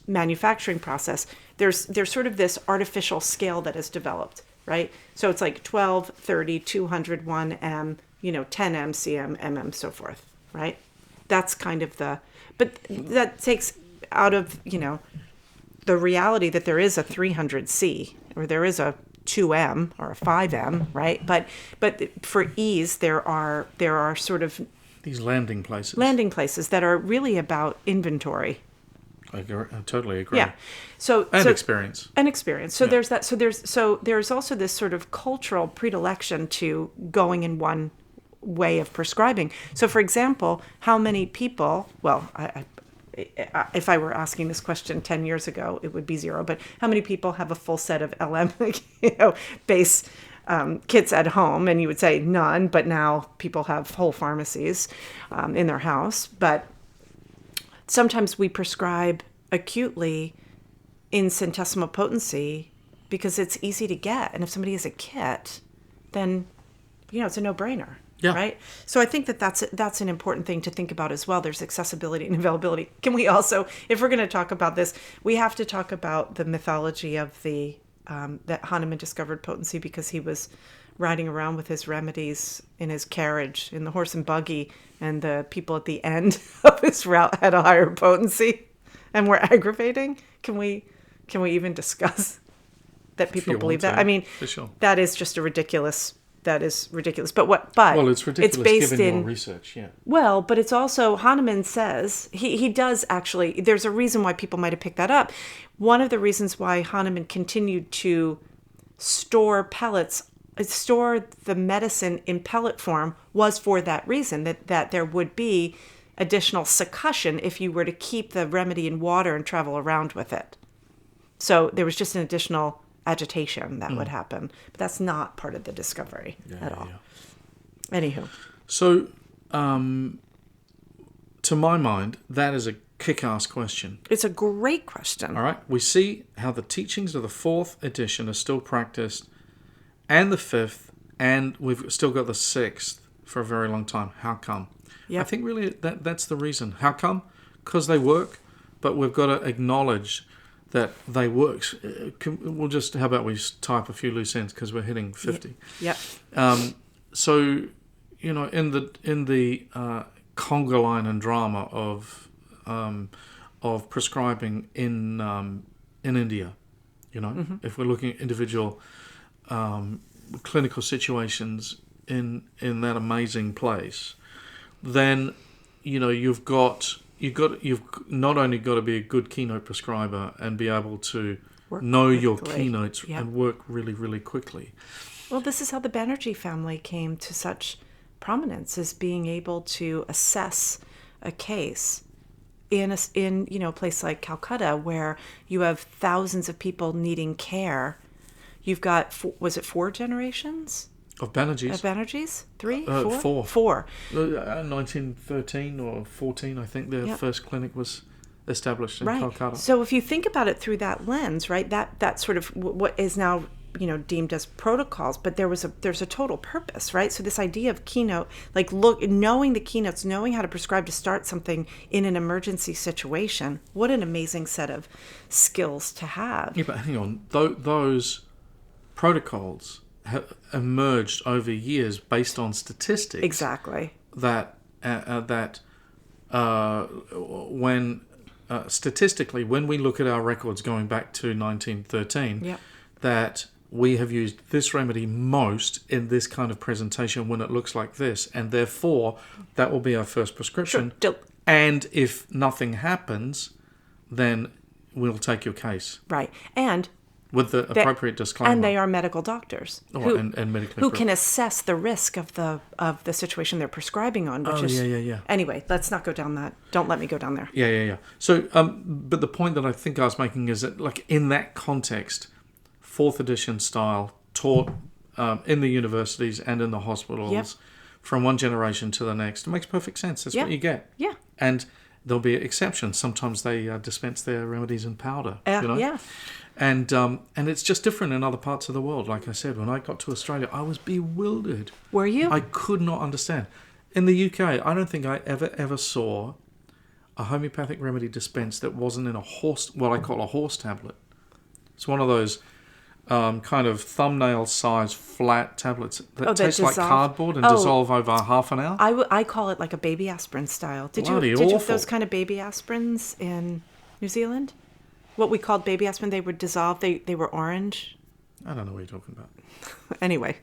manufacturing process, there's sort of this artificial scale that has developed, right? So it's like 12, 30, 200, 1M, 10 M, CM, MM, so forth, right? That's kind of but that takes out of, the reality that there is a 300C or there is a 2M or a 5M, right? But for ease, there are sort of these landing places that are really about inventory. I totally agree. Yeah. Experience. So there's that. So there's also this sort of cultural predilection to going in one way of prescribing. So, for example, how many people? Well, if I were asking this question 10 years ago, it would be 0. But how many people have a full set of LM, base kits at home? And you would say none. But now people have whole pharmacies in their house. But sometimes we prescribe acutely in centesimal potency because it's easy to get. And if somebody has a kit, then, it's a no-brainer. Yeah. Right? So I think that's an important thing to think about as well. There's accessibility and availability. Can we also, if we're going to talk about this, we have to talk about the mythology of that Hahnemann discovered potency because he was riding around with his remedies in his carriage, in the horse and buggy, and the people at the end of his route had a higher potency and were aggravating. Can we even discuss that people believe that? I mean, for sure. That is just a ridiculous that is ridiculous. But Well, it's ridiculous based given in your research, yeah. well, but it's also, Hahnemann says, he does actually, there's a reason why people might have picked that up. One of the reasons why Hahnemann continued to store the medicine in pellet form was for that reason, that there would be additional succussion if you were to keep the remedy in water and travel around with it. So there was just an additional agitation that would happen. But that's not part of the discovery at all. Yeah. Anywho. So, to my mind, that is a kick-ass question. It's a great question. All right. We see how the teachings of the 4th edition are still practiced, and the 5th, and we've still got the 6th for a very long time. How come? Yep. I think really that's the reason. How come? Because they work, but we've got to acknowledge that they work. How about we type a few loose ends because we're hitting 50. Yep. So, in the conga line and drama of prescribing in India, if we're looking at individual clinical situations in that amazing place, then you've not only got to be a good keynote prescriber and be able to know your keynotes and work really, really quickly. Well, this is how the Banerjee family came to such prominence, as being able to assess a case in a place like Calcutta, where you have thousands of people needing care. You've got, was it 4 generations? Of Banerjees? Of Banerjees? 3? 4? 4. 1913 or 14, I think their first clinic was established in Calcutta. So if you think about it through that lens, right, that sort of what is now deemed as protocols, but there's a total purpose, right? So this idea of keynote, knowing the keynotes, knowing how to prescribe to start something in an emergency situation, what an amazing set of skills to have. Yeah, but hang on, those protocols have emerged over years based on statistics. Exactly. Statistically, when we look at our records going back to 1913, that we have used this remedy most in this kind of presentation when it looks like this, and therefore that will be our first prescription. Sure. And if nothing happens, then we'll take your case. Right. And with the appropriate disclaimer. And they are medical doctors and medically who can assess the risk of the situation they're prescribing on. Anyway, let's not go down that. Don't let me go down there. Yeah. So, but the point that I think I was making is that, in that context, 4th edition style taught in the universities and in the hospitals from one generation to the next, it makes perfect sense. That's what you get. Yeah. And there'll be exceptions. Sometimes they dispense their remedies in powder. Yeah. And it's just different in other parts of the world. Like I said, when I got to Australia, I was bewildered. Were you? I could not understand. In the UK, I don't think I ever saw a homeopathic remedy dispensed that wasn't in what I call a horse tablet. It's one of those kind of thumbnail-sized flat tablets that taste like cardboard and dissolve over half an hour. I call it like a baby aspirin style. Did you have those kind of baby aspirins in New Zealand? What we called baby aspirin, they would dissolve. They were orange. I don't know what you're talking about. Anyway.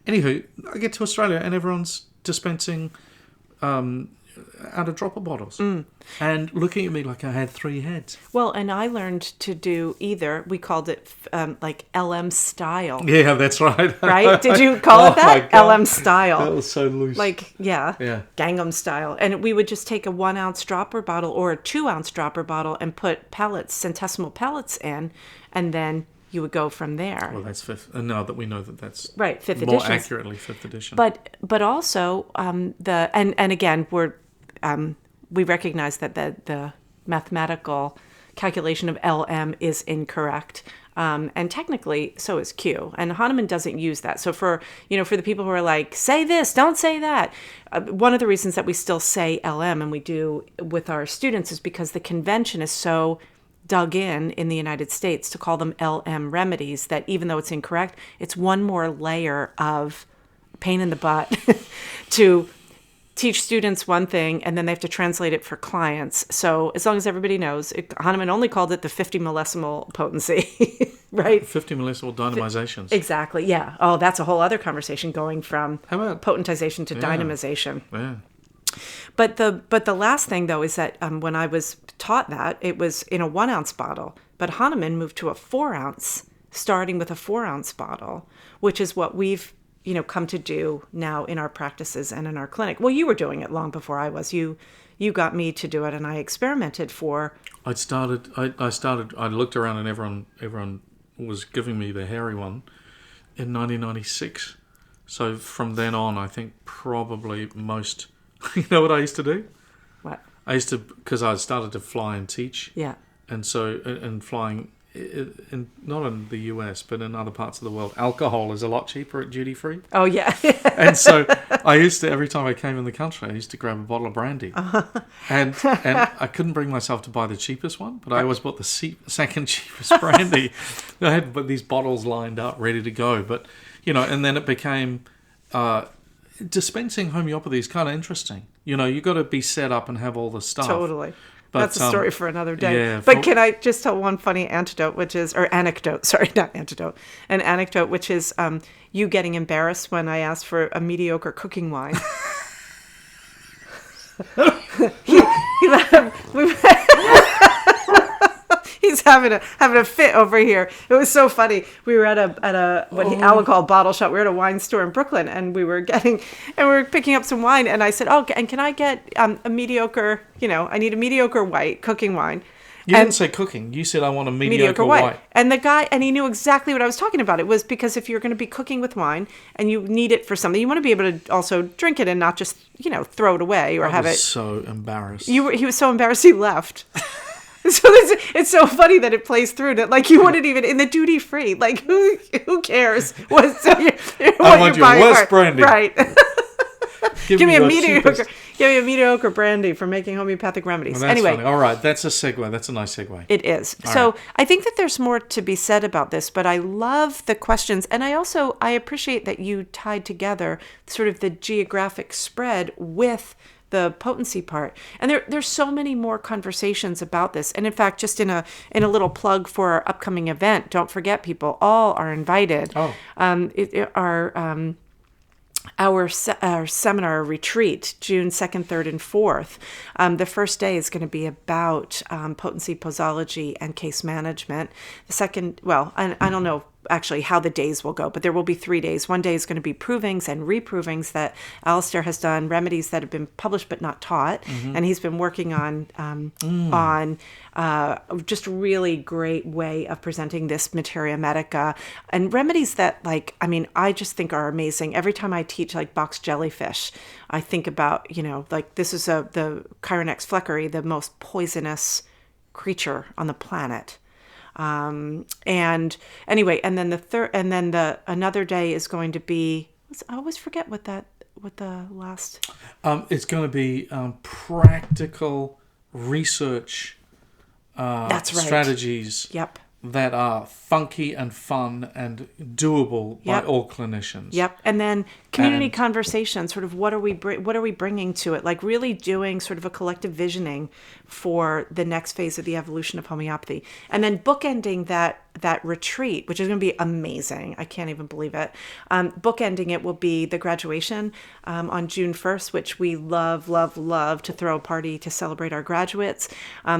Anywho, I get to Australia and everyone's dispensing out of dropper bottles and looking at me like I had 3 heads. Well, and I learned to do we called it like LM style. Yeah, that's right. Right? Did you call it that? LM style. That was so loose. Gangnam style. And we would just take a 1 ounce dropper bottle or a 2 ounce dropper bottle and put centesimal pellets in, and then you would go from there. Well, that's 5th. And now that we know that's right, 5th edition. More accurately 5th edition. But also and again we recognize that the mathematical calculation of LM is incorrect. And technically, so is Q. And Hahnemann doesn't use that. So for the people who are like, say this, don't say that. One of the reasons that we still say LM, and we do with our students, is because the convention is so dug in the United States to call them LM remedies that even though it's incorrect, it's one more layer of pain in the butt to teach students one thing, and then they have to translate it for clients. So as long as everybody knows, Hahnemann only called it the 50 millesimal potency, right? 50 millisecond dynamizations. Exactly, yeah. Oh, that's a whole other conversation, going from How about potentization to dynamization. Yeah. But the last thing, though, is that when I was taught that, it was in a 1 ounce bottle. But Hahnemann moved to a 4 ounce, starting with a 4 ounce bottle, which is what we've come to do now in our practices and in our clinic. Well, you were doing it long before I was. You got me to do it, and I experimented for. I looked around, and everyone was giving me the hairy one in 1996. So from then on, I think probably most. You know what I used to do? What? I used to, because I started to fly and teach. Yeah. And so, and flying, not in the US, but in other parts of the world, alcohol is a lot cheaper at duty free. Oh, yeah. And so I used to, every time I came in the country, I used to grab a bottle of brandy. And I couldn't bring myself to buy the cheapest one, but I always bought the second cheapest brandy. I had these bottles lined up, ready to go. But, and then it became, dispensing homeopathy is kind of interesting. You got to be set up and have all the stuff. Totally. But, that's a story for another day. Yeah, but can I just tell one funny anecdote, an anecdote, which is you getting embarrassed when I asked for a mediocre cooking wine. He's having a fit over here. It was so funny. We were at a what Al would call a bottle shop. We were at a wine store in Brooklyn, and we were picking up some wine. And I said, "Oh, and can I get a mediocre? I need a mediocre white cooking wine." You didn't say cooking. You said I want a mediocre white. And the guy, and he knew exactly what I was talking about. It was because if you're going to be cooking with wine and you need it for something, you want to be able to also drink it and not just throw it away or have it. So embarrassed. He was so embarrassed he left. So it's so funny that it plays through that, like, you wouldn't even in the duty free, like, who cares what I want your worst brandy, right? Give me a mediocre brandy for making homeopathic remedies. Well, anyway, funny. All right, that's a segue. That's a nice segue. It is. So I think that there's more to be said about this, but I love the questions, and I appreciate that you tied together sort of the geographic spread with the potency part. And there's so many more conversations about this. And in fact, just in a little plug for our upcoming event, don't forget, people all are invited. Our seminar retreat, June 2nd, 3rd, and 4th. The first day is going to be about potency, posology, and case management. The second, I don't know actually how the days will go, but there will be 3 days. One day is going to be provings and reprovings that Alastair has done, remedies that have been published but not taught, and he's been working on just a really great way of presenting this materia medica and remedies that, I just think are amazing. Every time I teach, like box jellyfish, I think about, this is the Chironex fleckeri, the most poisonous creature on the planet. And anyway, and then another day is going to be, I always forget what the last. It's going to be practical research. That's right. Strategies. Yep. That are funky and fun and doable by all clinicians. Yep. And then community conversation, sort of what are we bringing to it? Like really doing sort of a collective visioning for the next phase of the evolution of homeopathy. And then bookending that retreat, which is going to be amazing. I can't even believe it. Bookending it will be the graduation on June 1st, which we love to throw a party to celebrate our graduates.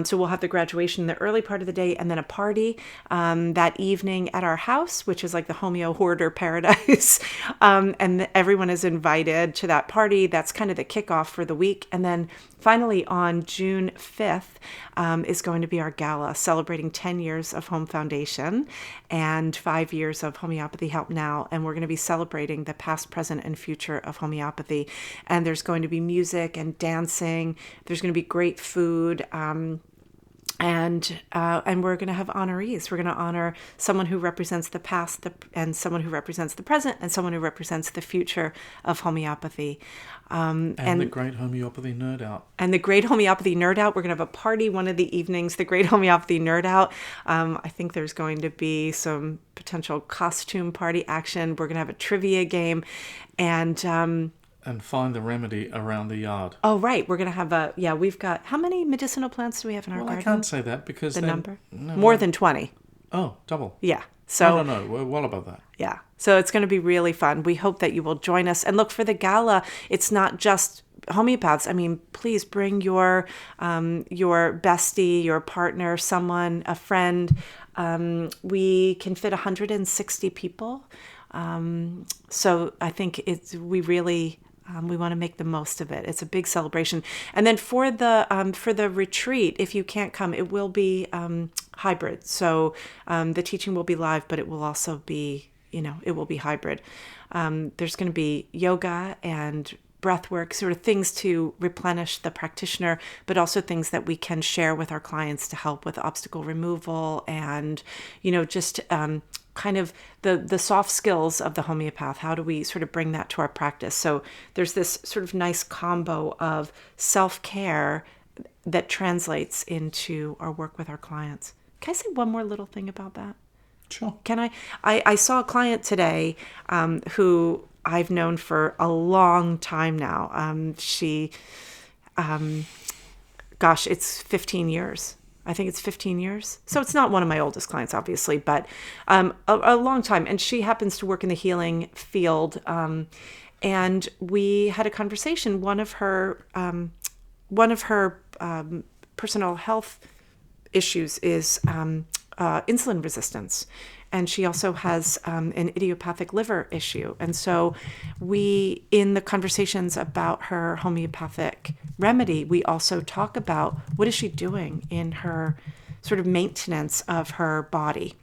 So we'll have the graduation in the early part of the day and then a party that evening at our house, which is like the Homeo Hoarder Paradise. And everyone is invited to that party. That's kind of the kickoff for the week. And then finally on June 5th is going to be our gala celebrating 10 years of HOHM Foundation and 5 years of Homeopathy Help Now. And we're going to be celebrating the past, present, and future of homeopathy. And there's going to be music and dancing. There's going to be great food. And we're going to have honorees. We're going to honor someone who represents the past and someone who represents the present and someone who represents the future of homeopathy. And the Great Homeopathy Nerd Out. And the Great Homeopathy Nerd Out. We're going to have a party one of the evenings, the Great Homeopathy Nerd Out. I think there's going to be some potential costume party action. We're going to have a trivia game. And find the remedy around the yard. Oh, right. We're going to have we've got, how many medicinal plants do we have in our garden? I can't say that because number? No, more than 20. Oh, double. Yeah. So No. We're well above that. yeah. So it's going to be really fun. We hope that you will join us and look for the gala. It's not just homeopaths. I mean, please bring your bestie, your partner, someone, a friend. We can fit 160 people. So I think we really we want to make the most of it. It's a big celebration. And then for the retreat, if you can't come, it will be hybrid. So the teaching will be live, but it will also be, it will be hybrid. There's going to be yoga and breath work, sort of things to replenish the practitioner, but also things that we can share with our clients to help with obstacle removal and, just kind of the soft skills of the homeopath. How do we sort of bring that to our practice? So there's this sort of nice combo of self-care that translates into our work with our clients. Can I say one more little thing about that? Sure. Can I saw a client today who I've known for a long time now. It's 15 years. I think it's 15 years. So it's not one of my oldest clients, obviously, but a long time. And she happens to work in the healing field. And we had a conversation. One of her personal health issues is insulin resistance. And she also has an idiopathic liver issue. And so in the conversations about her homeopathic remedy, we also talk about what is she doing in her sort of maintenance of her body.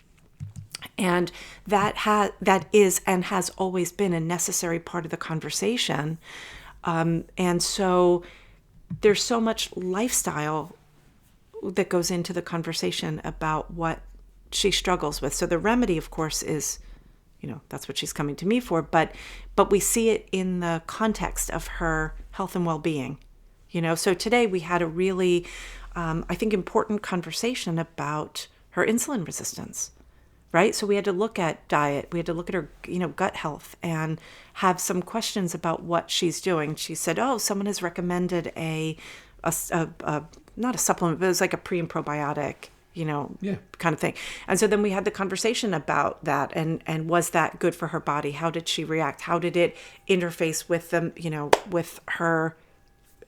And that is and has always been a necessary part of the conversation. And so there's so much lifestyle that goes into the conversation about what she struggles with. So the remedy, of course, is, that's what she's coming to me for, but we see it in the context of her health and well-being, So today we had a really, I think, important conversation about her insulin resistance, right? So we had to look at diet, we had to look at her, gut health and have some questions about what she's doing. She said, someone has recommended a not a supplement, but it was like a pre and probiotic, kind of thing. And so then we had the conversation about that and was that good for her body? How did she react? How did it interface with them, with her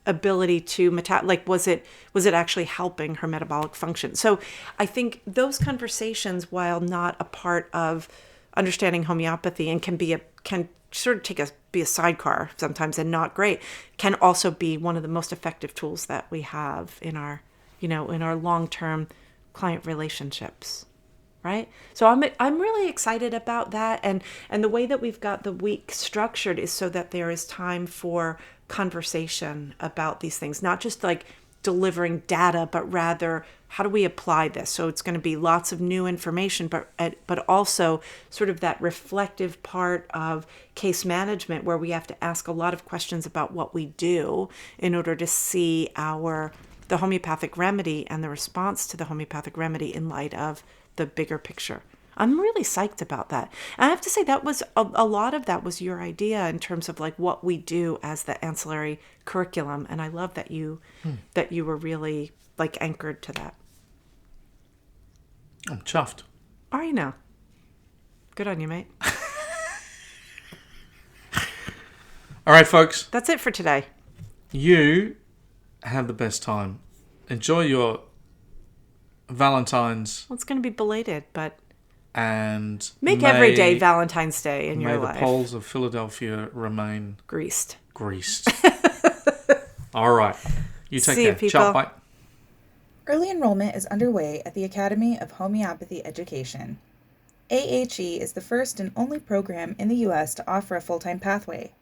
ability to was it actually helping her metabolic function? So I think those conversations, while not a part of understanding homeopathy and can sort of be a sidecar sometimes and not great, can also be one of the most effective tools that we have in our, in our long-term client relationships, right? So I'm really excited about that, and the way that we've got the week structured is so that there is time for conversation about these things, not just like delivering data, but rather how do we apply this? So it's going to be lots of new information, but also sort of that reflective part of case management where we have to ask a lot of questions about what we do in order to see the homeopathic remedy and the response to the homeopathic remedy in light of the bigger picture. I'm really psyched about that. And I have to say that was a lot of that was your idea in terms of like what we do as the ancillary curriculum. And I love that you were really like anchored to that. I'm chuffed. Are you now? Good on you, mate. All right, folks. That's it for today. You have the best time. Enjoy your Valentine's. Well, it's going to be belated, but and make every day Valentine's Day in your life. May the poles of Philadelphia remain greased. All right. You take See care. You, people. Ciao, bye. Early enrollment is underway at the Academy of Homeopathy Education. AHE is the first and only program in the U.S. to offer a full-time pathway.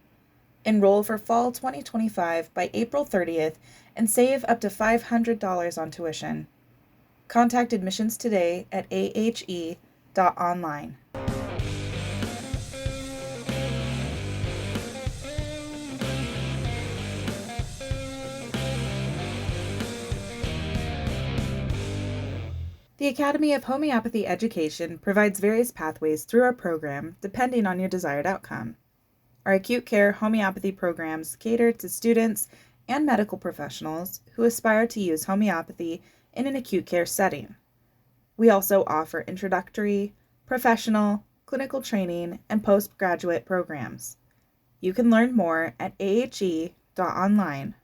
Enroll for fall 2025 by April 30th and save up to $500 on tuition. Contact admissions today at ahe.online. The Academy of Homeopathy Education provides various pathways through our program depending on your desired outcome. Our acute care homeopathy programs cater to students and medical professionals who aspire to use homeopathy in an acute care setting. We also offer introductory, professional, clinical training, and postgraduate programs. You can learn more at ahe.online/careers.